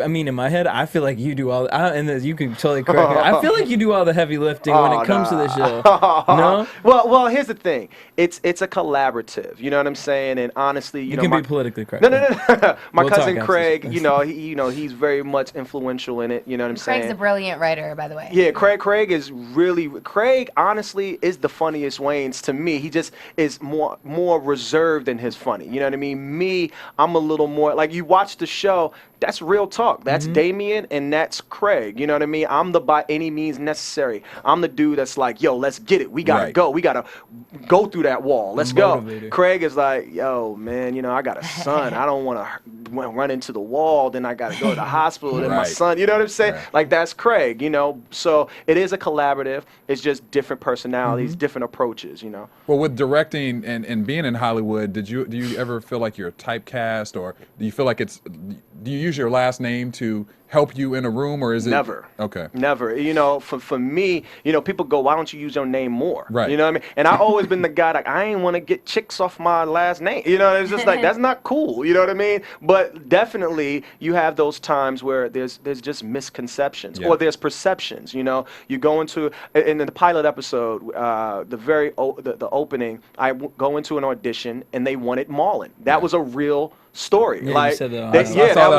mean, in my head, I feel like you do all, and you can totally correct me. I feel like you do all the heavy lifting when it comes to the show. No? Well, here's the thing. It's a collaborative. You know what I'm saying? And honestly, you know, can be politically correct. No. My We'll cousin talk Craig, after. he's very much influential in it. You know what I'm saying? Craig's a brilliant writer, by the way. Yeah, Craig honestly is the funniest Wayans to me. He just is more reserved in his funny. You know what I mean? Me, I'm a little more like, you watch the show, that's real talk. That's Damien and that's Craig. You know what I mean? I'm the by any means necessary. I'm the dude that's like, yo, let's get it. We gotta go. We gotta go through that wall. Let's go. Craig is like, yo, man, you know, I got a son. I don't want to run into the wall. Then I gotta go to the hospital. Then my son. You know what I'm saying? Like, that's Craig. You know, so it is a collaborative. It's just different personalities, different approaches. You know. Well, with directing and being in Hollywood, do you ever feel like you're typecast, or do you feel like do you use your last name to help you in a room, or is it never? Okay. Never. You know, for me, you know, people go, why don't you use your name more? Right. You know what I mean? And I've always been the guy like, I ain't want to get chicks off my last name. You know, it's just like, that's not cool. You know what I mean? But definitely, you have those times where there's just misconceptions or there's perceptions. You know, you go into in the pilot episode, the opening, go into an audition and they wanted Marlon. That was a real story. Yeah, like, you said that.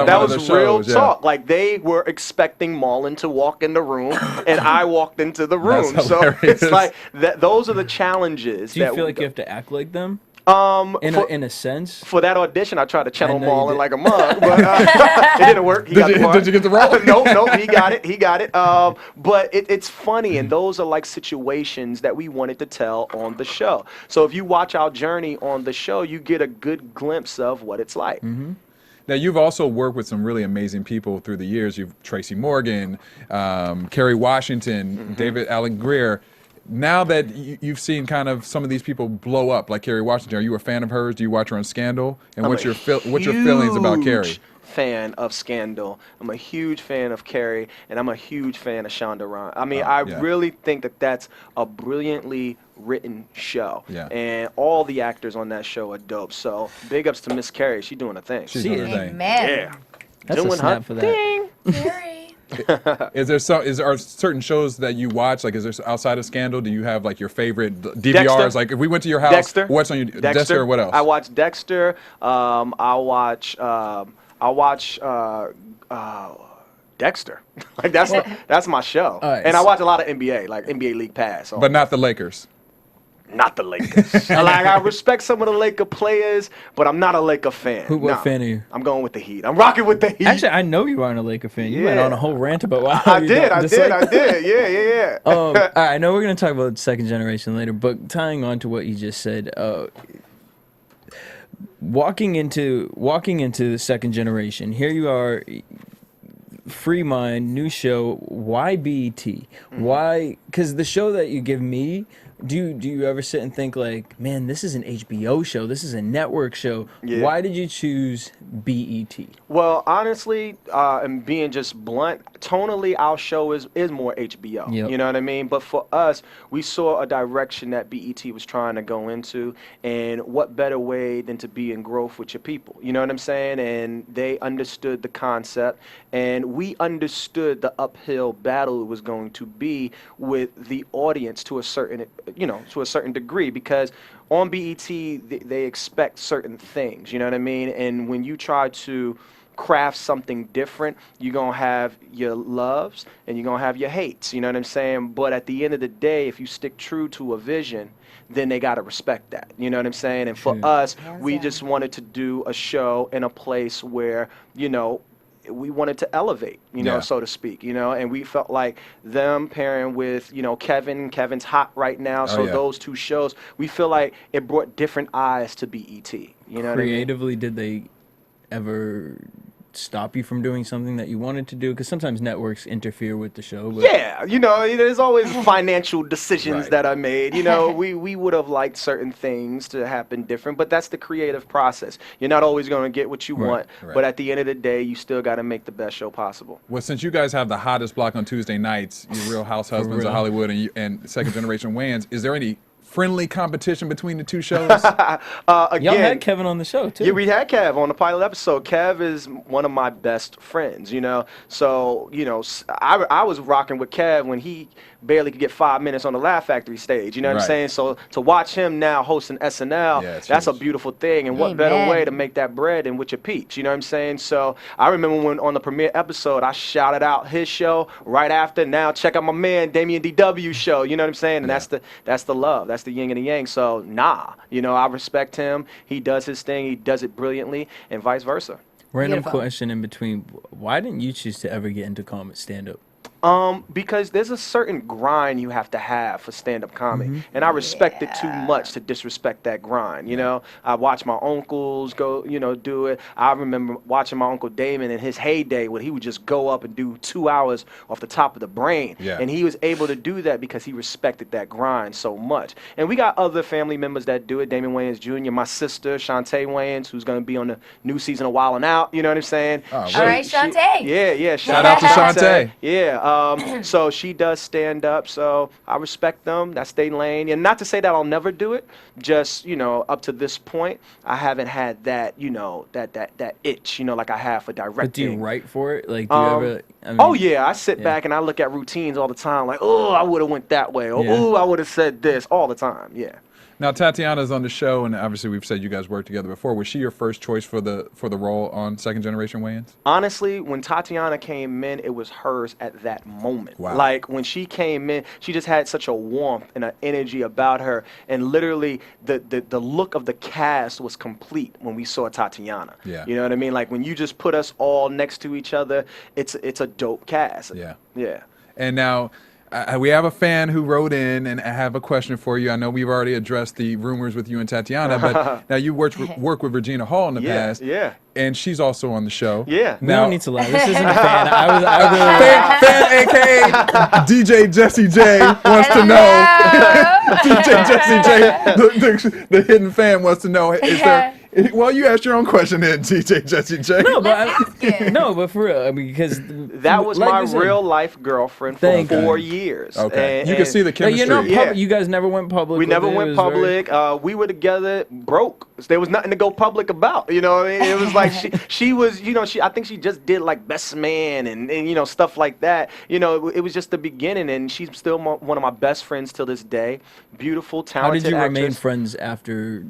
That was real talk. Like, they were expecting Marlon to walk in the room, and I walked into the room. So it's like those are the challenges. Do you feel like you have to act like them? In a sense. For that audition, I tried to channel Marlon like a mug, but it didn't work. Did you get the role? No, he got it. But it's funny, and those are like situations that we wanted to tell on the show. So if you watch our journey on the show, you get a good glimpse of what it's like. Now, you've also worked with some really amazing people through the years. You've Tracy Morgan, Kerry Washington, David Allen Greer. Now that you've seen kind of some of these people blow up, like Kerry Washington, are you a fan of hers? Do you watch her on Scandal? And what's your feelings about Kerry? Fan of Scandal. I'm a huge fan of Kerry, and I'm a huge fan of Shonda Rhimes. I mean, I really think that that's a brilliantly written show, and all the actors on that show are dope. So big ups to Miss Kerry. She's doing a thing. She's doing her thing. Amen. Yeah, That's doing a snap her for that. thing. Kerry. Are certain shows that you watch, like, is there outside of Scandal, do you have like your favorite DVRs? Dexter. Like, if we went to your house, Dexter. what's on your Dexter, or what else? I watch Dexter. I watch Dexter. Like, that's my show. Right, and I watch a lot of NBA, like NBA League Pass. But not the Lakers. Not the Lakers. Like, I respect some of the Laker players, but I'm not a Laker fan. What fan are you? I'm going with the Heat. I'm rocking with the Heat. Actually, I know you aren't a Laker fan. You went on a whole rant about why I did. Yeah. All right, I know we're gonna talk about second generation later, but tying on to what you just said, walking into the second generation, here you are, free mind, new show. Why BET? Why? Because the show that you give me. Do you ever sit and think like, man, this is an HBO show, this is a network show. Yeah. Why did you choose BET? Well, honestly, and being just blunt, tonally, our show is more HBO. Yep. You know what I mean? But for us, we saw a direction that BET was trying to go into, and what better way than to be in growth with your people? You know what I'm saying? And they understood the concept, and we understood the uphill battle it was going to be with the audience to a certain degree, because on BET they expect certain things, you know what I mean? And when you try to craft something different, you're going to have your loves and you're going to have your hates, you know what I'm saying? But at the end of the day, if you stick true to a vision, then they got to respect that, you know what I'm saying? And for us, we just wanted to do a show in a place where, you know, we wanted to elevate, you know, so to speak, you know, and we felt like them pairing with, you know, Kevin's hot right now. So those two shows, we feel like it brought different eyes to BET. You know what I mean? Creatively, did they ever stop you from doing something that you wanted to do? Because sometimes networks interfere with the show. But Yeah, there's always financial decisions Right. that are made. We would have liked certain things to happen different, but that's the creative process. You're not always going to get what you want, right. but at the end of the day, you still got to make the best show possible. Well, since you guys have the hottest block on Tuesday nights, you Real House Husbands of real. Hollywood and Second Generation Wayans, is there any friendly competition between the two shows? y'all Again, had Kevin on the show too. yeah, we had Kev on the pilot episode. Kev is one of my best friends, So, I was rocking with Kev when he barely could get 5 minutes on the Laugh Factory stage. You know what Right. I'm saying? So to watch him now hosting SNL, Yeah, it's that's a huge. beautiful thing. And what better Amen. way to make that bread than with your peeps? You know what I'm saying? So I remember when on the premiere episode, I shouted out his show right after. Now check out my man Damien DW show. You know what I'm saying? And that's the love. That's the yin and the yang. So I respect him. He does his thing. He does it brilliantly, and vice versa. Random Beautiful. question in between. Why didn't you choose to ever get into comic stand-up? Because there's a certain grind you have to have for stand-up comedy, and I respect it too much to disrespect that grind. I watch my uncles go, do it. I remember watching my uncle Damon in his heyday when he would just go up and do 2 hours off the top of the brain, Yeah. and he was able to do that because he respected that grind so much. And we got other family members that do it. Damien Wayans Jr., my sister Shantae Wayans, who's going to be on the new season of Wild 'N Out. You know what I'm saying? Oh, All right, Shantae. Yeah. Shout out to Shantae. Yeah. So she does stand up. So I respect them. That's their lane. And not to say that I'll never do it. Just up to this point, I haven't had that that itch. Like I have for directing. But do you write for it? Like, do you ever? I mean, Oh yeah, I sit back and I look at routines all the time. Like, oh, I would have went that way. Or, Yeah. oh, I would have said this all the time. Yeah. Now Tatiana's on the show, and obviously we've said you guys worked together before. Was she your first choice for the role on Second Generation Wayans? Honestly, when Tatiana came in, it was hers at that moment. Wow. Like when she came in, she just had such a warmth and an energy about her, and literally the look of the cast was complete when we saw Tatiana. Yeah. You know what I mean? Like when you just put us all next to each other, it's a dope cast. Yeah. Yeah. And now we have a fan who wrote in, and I have a question for you. I know we've already addressed the rumors with you and Tatiana, but now you work with Regina Hall in the Yeah, past. yeah. And she's also on the show. Yeah. We Now, don't need to lie. This isn't a fan. I really. fan, aka DJ Jesse J wants to know. DJ Jesse J, the hidden fan wants to know. Is there? Well, you asked your own question then, DJ Jesse J. No, but Ask it. no, but for real, I mean, because That was like my you said, real life girlfriend for Thank you. 4 years. Okay. And- You can see the But chemistry. you're not Yeah. public. You guys never went public. We with never it. It went was very- public. We were together broke. There was nothing to go public about. You know what I mean? It was like she was, I think she just did like Best Man and stuff like that. It was just the beginning, and she's still one of my best friends till this day. Beautiful, How talented did you remain actress. friends after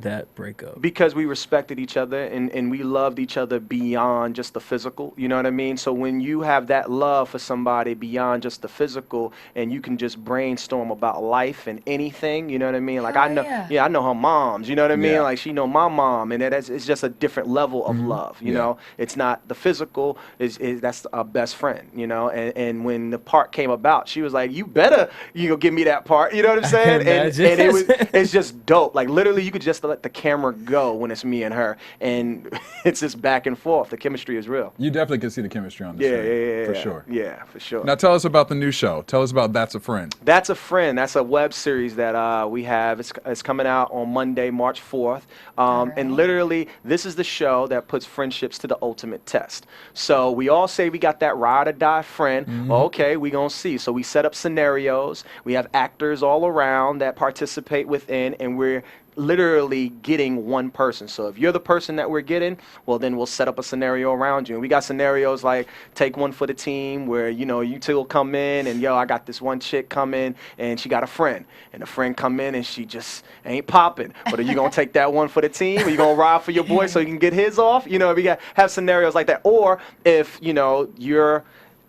that breakup? Because we respected each other and we loved each other beyond just the physical. You know what I mean? So when you have that love for somebody beyond just the physical, and you can just brainstorm about life and anything, you know what I mean? Like Oh, I know, yeah. I know her moms. You know what I mean? Yeah. Like she know my mom, and it's just a different level of love. You Yeah. know, it's not the physical. Is that's our best friend. And when the part came about, she was like, "You better give me that part." You know what I'm saying? And imagine. it's just dope. Like literally, you could just let the camera go when it's me and her, and it's just back and forth. The chemistry is real. You definitely can see the chemistry on the Yeah, show. yeah, For sure. Yeah, for sure. Now tell us about the new show. Tell us about That's a Friend. That's a Friend. That's a web series that we have. It's coming out on Monday, March 4th. And literally, this is the show that puts friendships to the ultimate test. So we all say we got that ride or die friend. Well, okay, we gonna see. So we set up scenarios. We have actors all around that participate within, and we're literally getting one person. So if you're the person that we're getting, well, then we'll set up a scenario around you. And we got scenarios like take one for the team where, you two will come in and, I got this one chick come in and she got a friend. And the friend come in and she just ain't popping. But are you going to take that one for the team? Are you going to ride for your boy so you can get his off? We got have scenarios like that. Or if, you're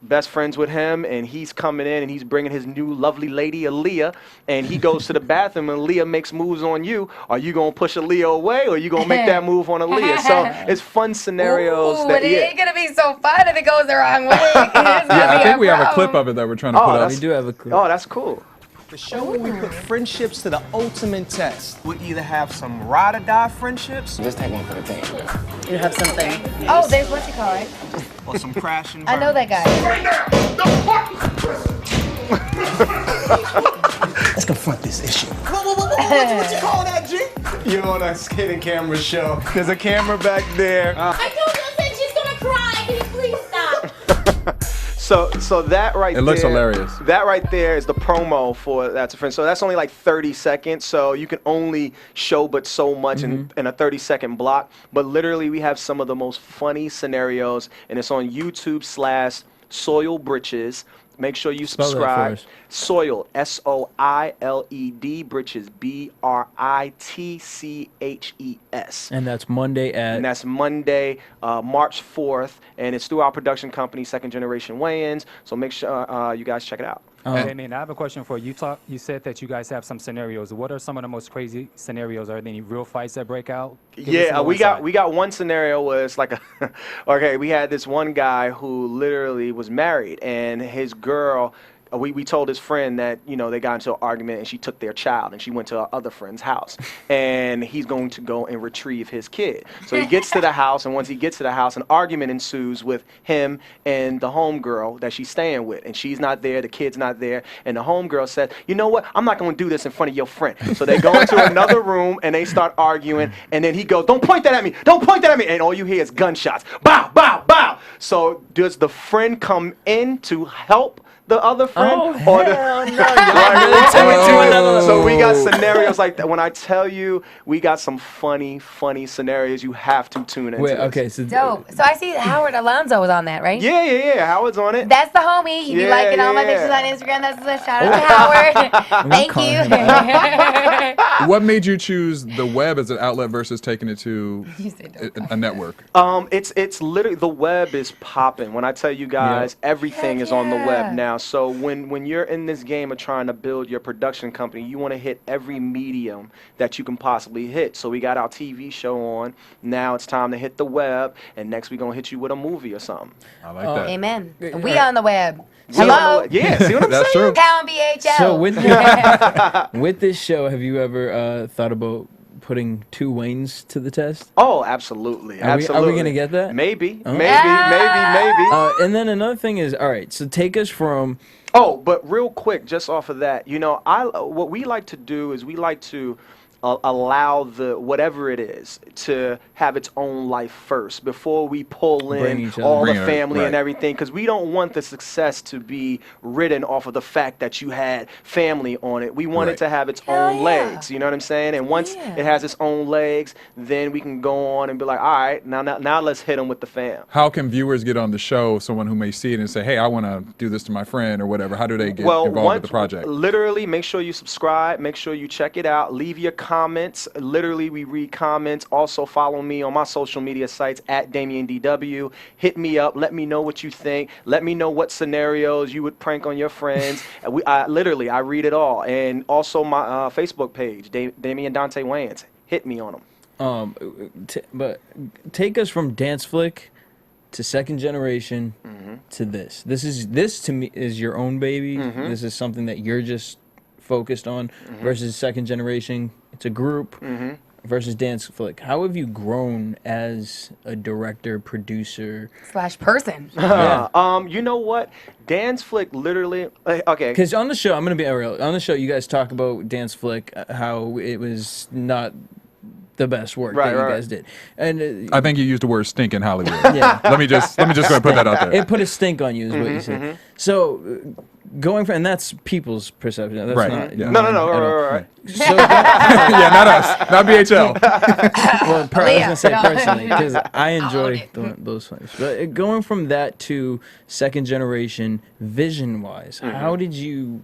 best friends with him and he's coming in and he's bringing his new lovely lady Aaliyah, and he goes to the bathroom and Aaliyah makes moves on you, are you gonna push Aaliyah away or are you gonna make that move on Aaliyah? So it's fun scenarios. Ooh, that but it ain't gonna be so fun if it goes the wrong way. Yeah, I think we have a clip of it that we're trying to put up. We do have a clip. Oh, that's cool. The show where we put friendships to the ultimate test. We either have some ride or die friendships. Just take one for the team. You have something. Oh, there's what you call it. Or some crash and I know that guy. Let's confront this issue. What you call that, G? You're on a hidden camera show. There's a camera back there. I told you that she's gonna cry. Can you please stop? So that right there. It looks hilarious. That right there is the promo for That's a Friend. So that's only like 30 seconds. So you can only show but so much in a 30-second block. But literally, we have some of the most funny scenarios, and it's on YouTube/Soiled Britches. Make sure you Spell that for subscribe. us. Soiled, SOILED, Britches, BRITCHES. And that's Monday at. And that's Monday, March 4th, and it's through our production company, Second Generation Wayans. So make sure you guys check it out. Damien, I have a question for you. You said that you guys have some scenarios. What are some of the most crazy scenarios? Are there any real fights that break out? Give us a Yeah, little insight. we got one scenario where it's like a okay, we had this one guy who literally was married, and his girl. We told his friend that, you know, they got into an argument and she took their child and she went to our other friend's house, and he's going to go and retrieve his kid. So he gets to the house, and once he gets to the house, an argument ensues with him and the homegirl that she's staying with, and she's not there, the kid's not there, and the homegirl said, you know what, I'm not going to do this in front of your friend. So they go into another room and they start arguing, and then he goes, don't point that at me, don't point that at me, and all you hear is gunshots, bow, bow, bow. So does the friend come in to help the other friend? Oh, or hell no. So we got scenarios like that. When I tell you, we got some funny scenarios. You have to tune in. Wait, okay, so. Dope. So I see Howard Alonso was on that, right? Yeah. Howard's on it. That's the homie. He be Yeah, liking all my yeah. pictures on Instagram. That's a shout out to Howard. Thank you. What made you choose the web as an outlet versus taking it to You said a network? It's literally, the web is popping. When I tell you guys, everything is on the web now. So when you're in this game of trying to build your production company, you want to hit every medium that you can possibly hit. So we got our TV show on. Now it's time to hit the web, and next we're going to hit you with a movie or something. I like that. Amen. We on the web. We Hello. on the- Yeah, see what I'm That's saying? true. Pound BHL. So with this show, have you ever thought about putting two Waynes to the test? Oh, absolutely. Are we gonna get that? Maybe. Oh. Maybe. And then another thing is, all right, so take us from. Oh, but real quick, just off of that, you know, what we like to do is we like to allow the whatever it is to have its own life first before we pull Bring in each other. all the Bring it, family and right. everything, because we don't want the success to be ridden off of the fact that you had family on it. We want it Right. to have its Hell own yeah. legs, you know what I'm saying? And once it has its own legs, then we can go on and be like, all right, now let's hit them with the fam. How can viewers get on the show, someone who may see it and say, hey, I want to do this to my friend or whatever? How do they get involved with the project? Literally, make sure you subscribe. Make sure you check it out. Leave your comments. Literally, we read comments. Also, follow me on my social media sites at Damien DW. Hit me up. Let me know what you think. Let me know what scenarios you would prank on your friends. I read it all. And also my Facebook page, Damien Dante Wayans. Hit me on them. But take us from Dance Flick to Second Generation to this. This to me is your own baby. This is something that you're just focused on versus Second Generation. It's a group versus Dance Flick. How have you grown as a director, producer? / person. Yeah. You know what? Dance Flick literally. Okay. Because on the show, I'm gonna be real. On the show, you guys talk about Dance Flick, how it was not the best work that you guys did, and I think you used the word stink in Hollywood. yeah, let me just go and put that out there. it put a stink on you, is what you said. So going from, and that's people's perception. That's Right. not Yeah. No, mine at all. right. So, Yeah, not us, not BHL. well, I was gonna say No. personally because I enjoy it. those things. But going from that to Second Generation, vision-wise, how did you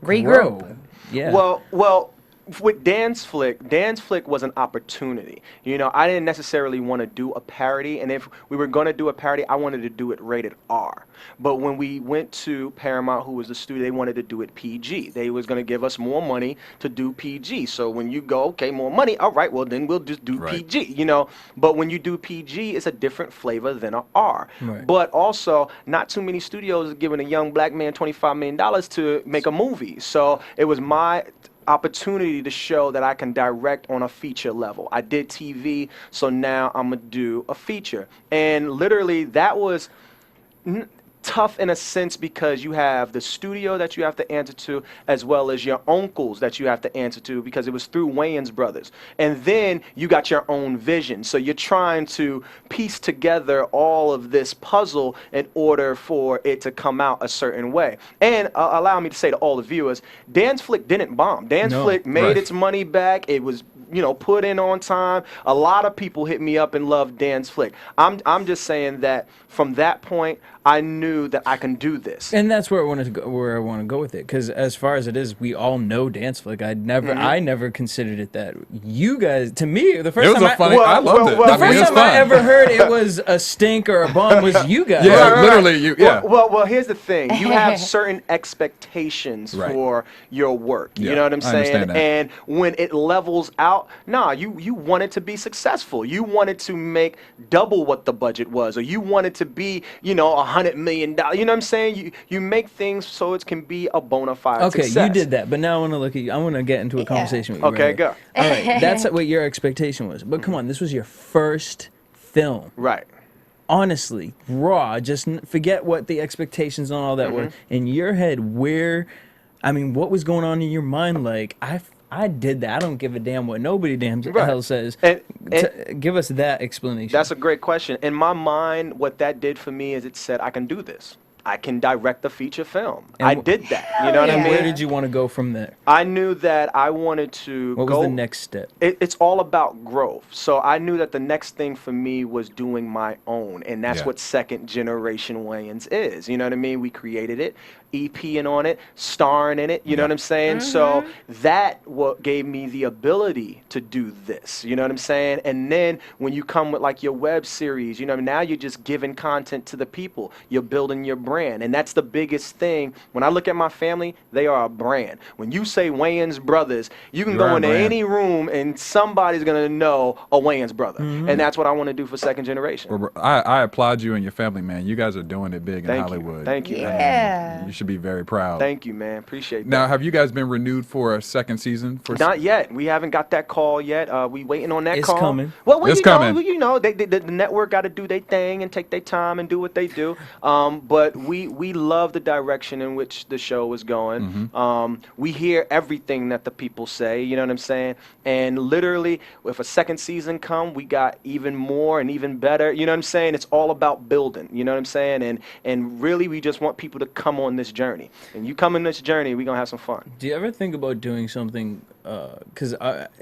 Regroup. grow? Yeah. Well, with Dan's Flick was an opportunity. You know, I didn't necessarily want to do a parody, and if we were going to do a parody, I wanted to do it rated R. But when we went to Paramount, who was the studio, they wanted to do it PG. They was going to give us more money to do PG. So when you go, okay, more money, all right, well, then we'll just do PG, you know. But when you do PG, it's a different flavor than a R. Right. But also, not too many studios are giving a young black man $25 million to make a movie. So it was my opportunity to show that I can direct on a feature level. I did TV, so now I'm gonna do a feature. And literally that was tough in a sense because you have the studio that you have to answer to as well as your uncles that you have to answer to because it was through Wayans brothers. And then you got your own vision. So you're trying to piece together all of this puzzle in order for it to come out a certain way. And allow me to say to all the viewers, Dan's Flick didn't bomb. Dan's Flick made its money back. It was, you know, put in on time. A lot of people hit me up and loved Dan's Flick. I'm just saying that from that point, I knew that I can do this. And that's where I wanted to go, where I want to go with it. Because as far as it is, we all know Dance Flick. I never considered it that. You guys, to me, the first time I loved it. The first time I ever heard it was a stink or a bomb was you guys. Yeah, literally you. Yeah. Well, here's the thing. You have certain expectations for your work. Yeah, You know what I'm I understand saying? that. And when it levels out, you want it to be successful. You wanted to make double what the budget was, or you wanted to be, you know, $100 million. You know what I'm saying? You make things so it can be a bona fide success. Okay, you did that, but now I want to look at you. I want to get into a conversation with you. Okay, right? go. All right, that's what your expectation was. But come on, this was your first film. Right. Honestly, raw. Just forget what the expectations and all that were in your head. What was going on in your mind? Like I did that. I don't give a damn what nobody hell says. Give us that explanation. That's a great question. In my mind, what that did for me is it said, I can do this. I can direct a feature film. And I did that. You know what I mean? Where did you want to go from there? I knew that I wanted to What was the next step? It's all about growth. So I knew that the next thing for me was doing my own. And that's what second generation Wayans is. You know what I mean? We created it, EPing on it, starring in it. You know what I'm saying? So that what gave me the ability to do this. You know what I'm saying? And then when you come with like your web series, you know, now you're just giving content to the people. You're building your brand. And that's the biggest thing. When I look at my family, they are a brand. When you say Wayans Brothers, you can go into any room and somebody's going to know a Wayans brother. And that's what I want to do for second generation. Well, I applaud you and your family, man. You guys are doing it big in Hollywood. Thank you. Yeah. You should be very proud. Thank you, man. Appreciate that. Now, have you guys been renewed for a second season? Not yet. We haven't got that call yet. We waiting on that It's call. coming. Well, It's coming. You know, the network got to do their thing and take their time and do what they do. But we love the direction in which the show is going. We hear everything that the people say. You know what I'm saying? And literally, if a second season come, we got even more and even better. You know what I'm saying? It's all about building. You know what I'm saying? And really, we just want people to come on this journey. And you come in this journey, we're gonna have some fun. Do you ever think about doing something? Because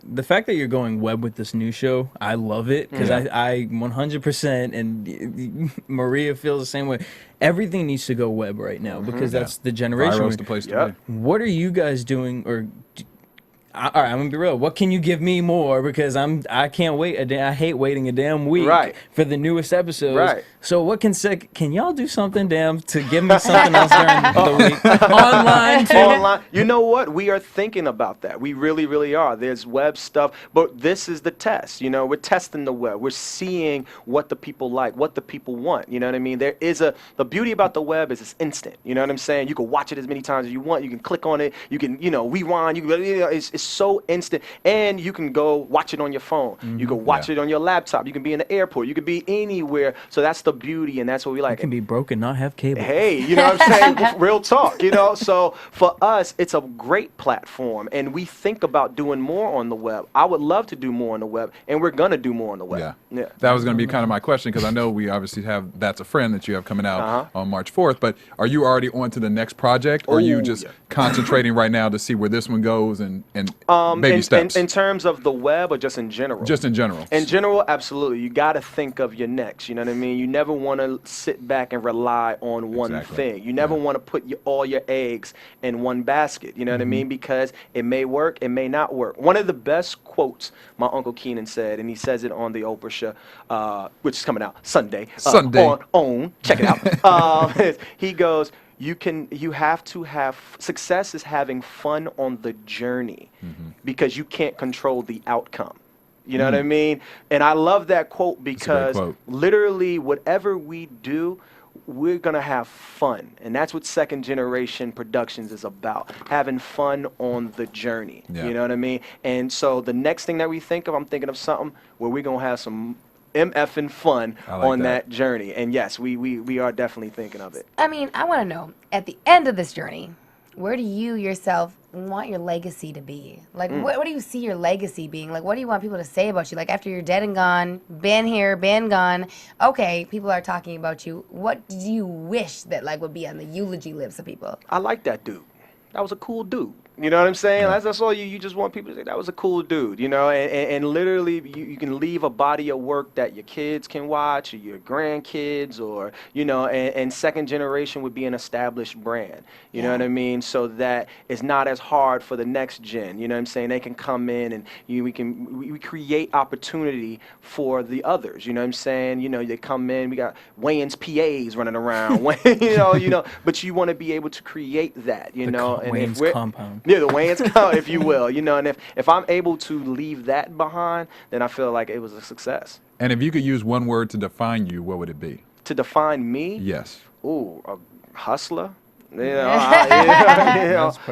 the fact that you're going web with this new show, I love it. Because I 100% and Maria feels the same way. Everything needs to go web right now because that's the generation. Viral's the place to be. What are you guys doing? Or all right, I'm gonna be real. What can you give me more? Because I can't wait. I hate waiting a damn week for the newest episodes. Right. So what can y'all do something to give me something else during the week? Online too. Online. You know what? We are thinking about that. We really, really are. There's web stuff, but this is the test. You know, we're testing the web. We're seeing what the people like, what the people want. You know what I mean? There is the beauty about the web is it's instant. You know what I'm saying? You can watch it as many times as you want. You can click on it. You can, rewind. It's so instant, and you can go watch it on your phone. You can watch it on your laptop. You can be in the airport. You can be anywhere. So that's the beauty, and that's what we like. It can be broke and not have cable. Hey, you know what I'm saying? Real talk, So for us, it's a great platform, and we think about doing more on the web. I would love to do more on the web, and we're going to do more on the web. Yeah. That was going to be kind of my question, because I know we obviously have That's a Friend that you have coming out on March 4th, but are you already on to the next project, or are you just concentrating right now to see where this one goes and baby steps? In terms of the web, or just in general? Just in general. In general, absolutely. You got to think of your next. You know what I mean? You never never want to sit back and rely on one thing. You never want to put all your eggs in one basket. You know what I mean? Because it may work, it may not work. One of the best quotes my Uncle Keenan said, and he says it on the Oprah show, which is coming out Sunday. On OWN. Check it out. He goes, success is having fun on the journey because you can't control the outcome. You know what I mean? And I love that quote because literally whatever we do, we're going to have fun. And that's what Second Generation Productions is about, having fun on the journey. Yeah. You know what I mean? And so the next thing that we think of, I'm thinking of something where we're going to have some MFing fun on that journey. And yes, we are definitely thinking of it. I mean, I want to know, at the end of this journey, where do you yourself want your legacy to be? Like, what do you see your legacy being? Like, what do you want people to say about you? Like, after you're dead and gone, been here, been gone, okay, people are talking about you. What do you wish that, like, would be on the eulogy lips of people? I like that dude. That was a cool dude. You know what I'm saying? That's all you just want people to say, that was a cool dude, you know? And literally, you can leave a body of work that your kids can watch, or your grandkids, or, you know, and Second Generation would be an established brand, you know what I mean? So that it's not as hard for the next gen, you know what I'm saying? They can come in and we create opportunity for the others, you know what I'm saying? You know, they come in, we got Wayans PAs running around, you know, but you want to be able to create that, you know? And Wayans compound. Yeah, the Wayans compound, if you will, you know, and if I'm able to leave that behind, then I feel like it was a success. And if you could use one word to define you, what would it be? To define me? Yes. Ooh, a hustler. You know,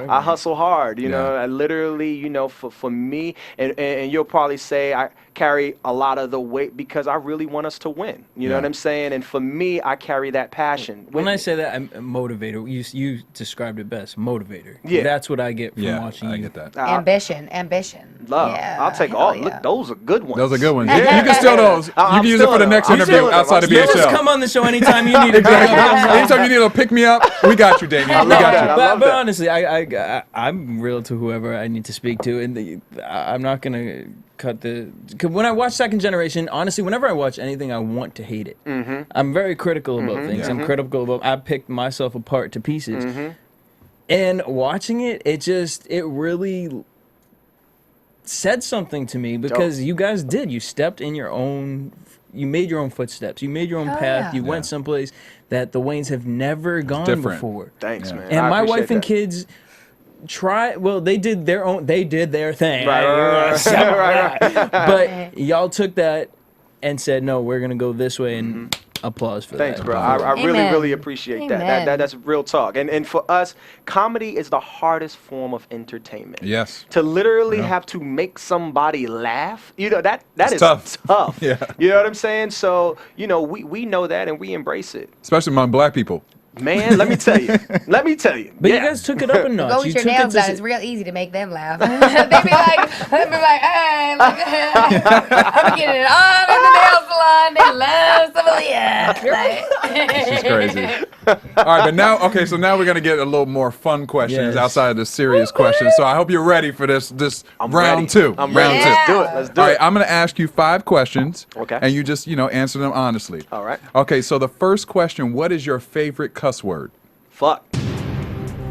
I hustle hard, you know, I literally, you know, for me, and you'll probably say I carry a lot of the weight because I really want us to win, you know what I'm saying? And for me, I carry that passion. When I say that, I'm a motivator. You described it best, motivator. Yeah. That's what I get from watching you. I get that. Ambition. Love. Yeah, I'll take all. Look, those are good ones. Those are good ones. You can steal those. You can use it for the next interview outside of You BHL. just come on the show anytime you need it. Anytime you need to pick me up, we got you, Damien. We got you. But honestly, I'm real to whoever I need to speak to, and I'm not gonna cut the. Cause when I watch Second Generation, honestly, whenever I watch anything, I want to hate it. I'm very critical about things. I'm critical about. I picked myself apart to pieces, and watching it, it really said something to me because you guys did. You stepped in your own. You made your own footsteps. You made your own path. You went someplace that the Wayans have never gone before. Thanks, man. And my wife and kids they did their own. They did their thing. Right. But y'all took that and said, no, we're gonna go this way, and applause for Thanks, that. bro. I really appreciate that. That's real talk. And for us, comedy is the hardest form of entertainment. Yes. To literally have to make somebody laugh, you know, that is tough. Yeah. You know what I'm saying? So, you know, we know that and we embrace it. Especially among black people. Man, let me tell you. But you guys took it up a notch. Go with your nails done. It's real easy to make them laugh. They'd be like, hey, I'm getting it on in the nail salon. They love some of the This is crazy. All right, but now, so now we're gonna get a little more fun questions outside of the serious questions. So I hope you're ready for this round two. I'm ready. Let's do it. Let's do it. All right, I'm gonna ask you 5 questions. Okay. And you just, answer them honestly. All right. Okay, so the first question: what is your favorite cuss word? Fuck.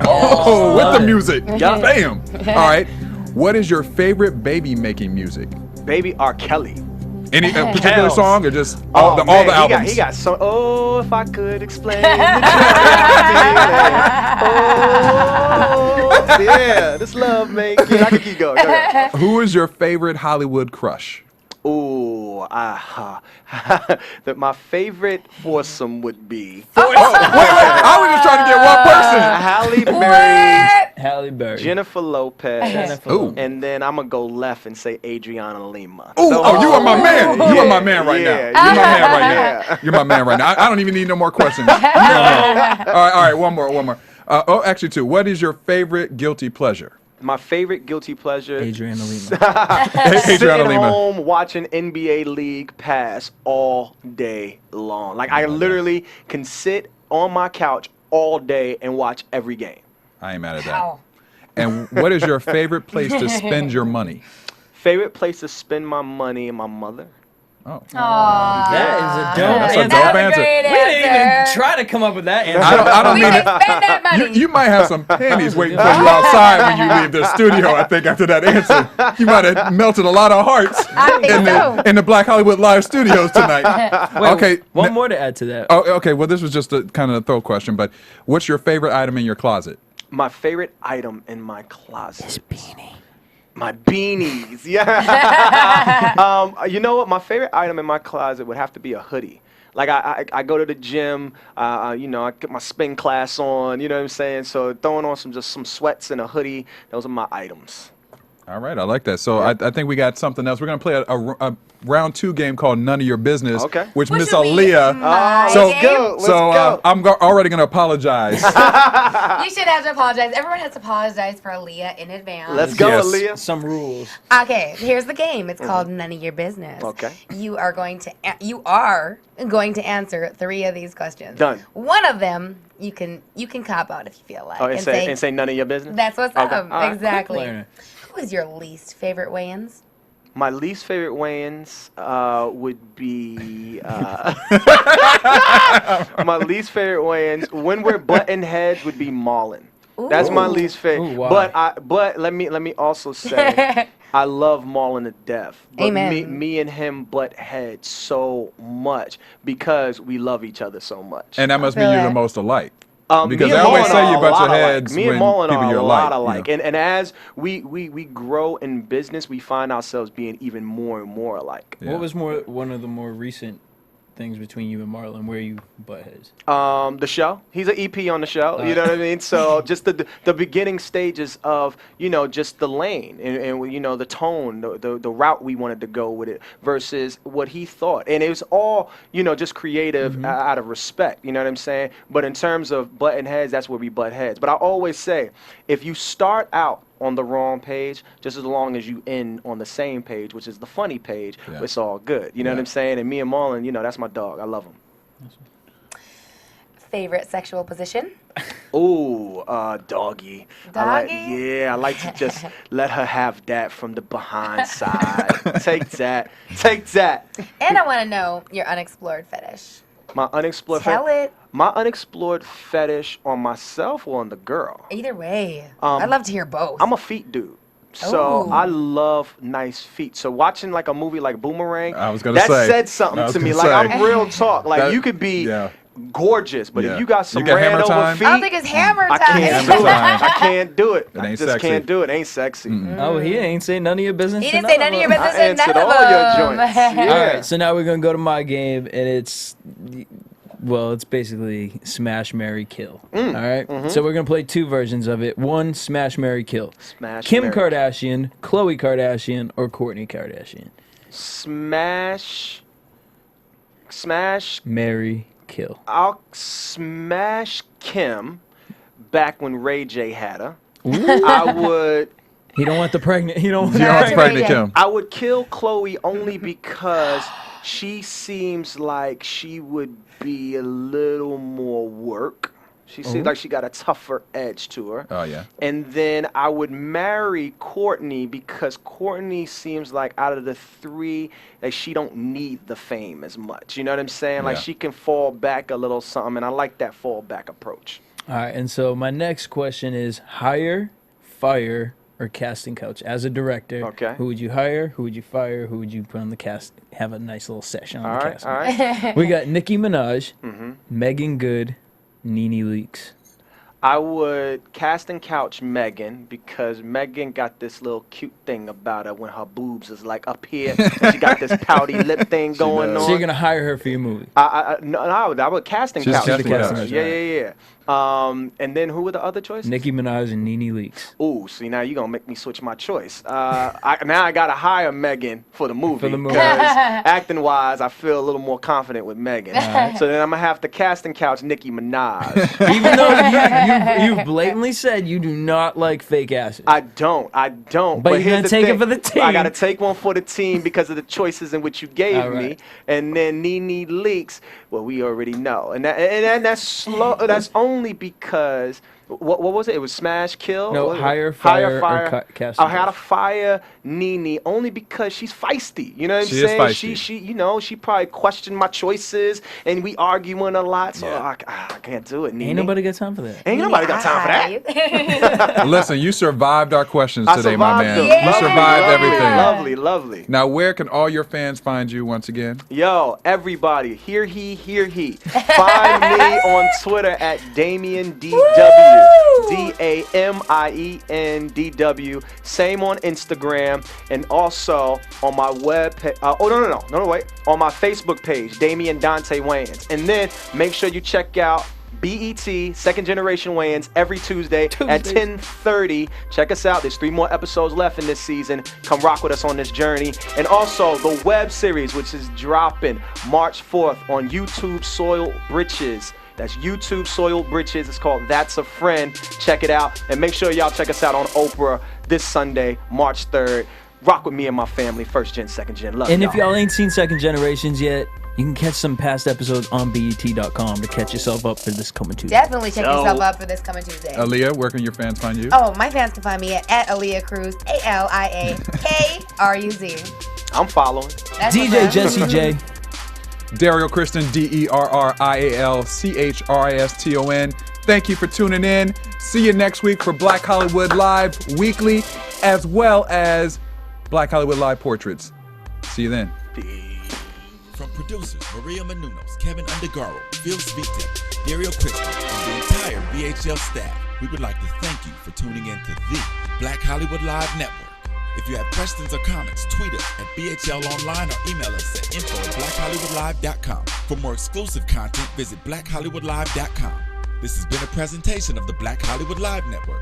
Oh, with the music. Yeah. Bam. All right. What is your favorite baby making music? Baby R. Kelly. Any particular song or just all the albums? He got so. Oh, if I could explain. Yeah, this love making. I can keep going. Go ahead. Who is your favorite Hollywood crush? Ooh, that my favorite foursome would be. Wait, I was just trying to get one person. Halle Berry, Halle Berry, Jennifer Lopez, Ooh. and then I'm gonna go left and say Adriana Lima. Ooh, you are my man. You are my man right now. You're my man right now. You're my man right now. I don't even need no more questions. All right, one more. Actually 2. What is your favorite guilty pleasure? My favorite guilty pleasure. Adriana Lima. Sitting home watching NBA League Pass all day long. Like I literally can sit on my couch all day and watch every game. I ain't mad at that. And what is your favorite place to spend your money? Favorite place to spend my money? My mother. Oh. That is a dope That's a answer. dope answer. We didn't even try to come up with that answer. I don't We mean didn't it. spend that money. You might have some panties waiting for you outside when you leave the studio, I think, after that answer. You might have melted a lot of hearts I think so. in the Black Hollywood Live studios tonight. Wait, Okay. one more to add to that. Oh, okay. Well, this was just a kind of a throw question, but what's your favorite item in your closet? My favorite item in my closet. His beanie. My beanies, yeah. You know what? My favorite item in my closet would have to be a hoodie. Like I go to the gym, you know, I get my spin class on. You know what I'm saying? So throwing on some sweats and a hoodie. Those are my items. All right, I like that. So I think we got something else. We're gonna play a round 2 game called None of Your Business, Okay. which What Miss should we- Aaliyah. Let's go. Let's go. I'm already gonna apologize. You should have to apologize. Everyone has to apologize for Aaliyah in advance. Let's go, Yes. Aaliyah. Some rules. Okay, here's the game. It's called None of Your Business. Okay. You are going to answer 3 of these questions. Done. One of them you can cop out if you feel like. Oh, and say none of your business. That's what's Okay. up. All right. Exactly. Learn it. Who is your least favorite Wayans? My least favorite Wayans would be my least favorite Wayans when we're button heads would be Marlon. That's my least favorite. Ooh, why? But let me also say I love Marlon to death. But Amen. Me and him butt heads so much because we love each other so much. And that must feel mean you're that. the most alike. Me Because and they always Marlon say are you a butt lot your alike. heads Me and when Marlon people are you're a lot alike. alike. And as we grow in business, we find ourselves being even more and more alike. Yeah. What was one of the more recent things between you and Marlon where you butt heads? The show. He's an EP on the show. You know what I mean? So just the beginning stages of, you know, just the lane and you know, the tone, the route we wanted to go with it versus what he thought. And it was all, you know, just creative out of respect. You know what I'm saying? But in terms of butting heads, that's where we butt heads. But I always say, if you start out on the wrong page, just as long as you end on the same page, which is the funny page, Yeah. it's all good. You know what I'm saying? And me and Marlon, you know, that's my dog. I love him. Favorite sexual position? Ooh, doggy. Doggy? I like to just let her have that from the behind side. Take that. Take that. And I want to know your unexplored fetish. My unexplored Tell it. My unexplored fetish on myself or on the girl? Either way. I'd love to hear both. I'm a feet dude. So Ooh. I love nice feet. So watching like a movie like Boomerang, I was gonna that say. said I something was to me. gonna Like say. I'm real talk. Like That- you could be yeah. gorgeous, but Yeah. if you got some You got ran hammer over time? feet, I don't think it's hammer I time. can't Hammer do it. time. I can't do it. It I ain't just sexy. can't do it. It ain't sexy. Oh, he ain't say none of your business. He to didn't say none of your them. business I in none answered of all your them. joints. All Yeah. right, so now we're gonna go to my game, and it's basically Smash, Marry, Kill. All right, so we're gonna play 2 versions of it. One, Smash, Marry, Kill. Smash, Kim marry. Kardashian, Khloe Kardashian, or Kourtney Kardashian. Smash. Marry, Kill. I'll smash Kim back when Ray J had her. I would. He don't want the pregnant. He don't. Want You know That's it's pregnant, right, yeah. Kim. I would kill Chloe only because she seems like she would be a little more work. She seems like she got a tougher edge to her. Oh, yeah. And then I would marry Kourtney because Kourtney seems like out of the 3 that she don't need the fame as much. You know what I'm saying? Like Yeah. she can fall back a little something, and I like that fall back approach. All right, and so my next question is hire, fire, or casting couch. As a director, Okay. who would you hire? Who would you fire? Who would you put on the cast? Have a nice little session on All the right, casting. all right. We got Nicki Minaj, Megan Good, Nene Leakes. I would cast and couch Megan because Megan got this little cute thing about her when her boobs is like up here. And she got this pouty lip thing going does. on. So you're gonna hire her for your movie. No, I would cast and She's couch. casting her. couch. Yeah. And then who were the other choices? Nicki Minaj and Nene Leakes. Ooh, see now you're gonna make me switch my choice. Now I gotta hire Megan for the movie. For the movie. Because acting wise, I feel a little more confident with Megan. So then I'm gonna have to cast and couch Nicki Minaj. Even though you've blatantly said you do not like fake asses. I don't. But you're here's gonna the take it thing. for the team. I gotta take one for the team because of the choices in which you gave All me. right. And then Nene Leakes, well, we already know, and that's slow. That's only because What was it? It was Smash Kill. No, What was it? Hire, Fire, or Cast. I had to fire Nene only because she's feisty. You know what I'm She is saying? feisty. She probably questioned my choices, and we arguing a lot. So I can't do it. Nene. Ain't nobody got time for that. Ain't nobody got time for that. Listen, you survived our questions I today, my man. survived them. You Lovely, survived lovely, everything. Lovely, lovely. Now, where can all your fans find you once again? Yo, everybody, hear he. Find me on Twitter at Damien DW. DAMIENDW. Same on Instagram, and also on my web page. No, wait. On my Facebook page, Damien Dante Wayans. And then make sure you check out BET, Second Generation Wayans, every Tuesday at 10:30. Check us out. There's 3 more episodes left in this season. Come rock with us on this journey. And also the web series, which is dropping March 4th on YouTube Soiled Britches. That's YouTube Soiled Britches. It's called That's a Friend. Check it out. And make sure y'all check us out on Oprah this Sunday, March 3rd. Rock with me and my family, first gen, second gen. Love And y'all. if y'all ain't seen Second Generations yet, you can catch some past episodes on BET.com to catch yourself up for this coming Tuesday. Definitely check yourself up for this coming Tuesday. Aaliyah, where can your fans find you? Oh, my fans can find me at Aaliyah Cruz, ALIAKRUZ. I'm following. That's DJ what's up. Jesse J. Daryl Kristen, DERRIALCHRISTON. Thank you for tuning in. See you next week for Black Hollywood Live Weekly, as well as Black Hollywood Live Portraits. See you then. From producers Maria Menounos, Kevin Undergaro, Phil Svitek, Dario Christian, and the entire BHL staff, we would like to thank you for tuning in to the Black Hollywood Live Network. If you have questions or comments, tweet us at BHL Online or email us at info@blackhollywoodlive.com. For more exclusive content, visit blackhollywoodlive.com. This has been a presentation of the Black Hollywood Live Network.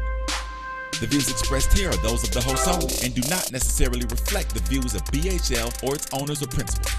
The views expressed here are those of the host only and do not necessarily reflect the views of BHL or its owners or principals.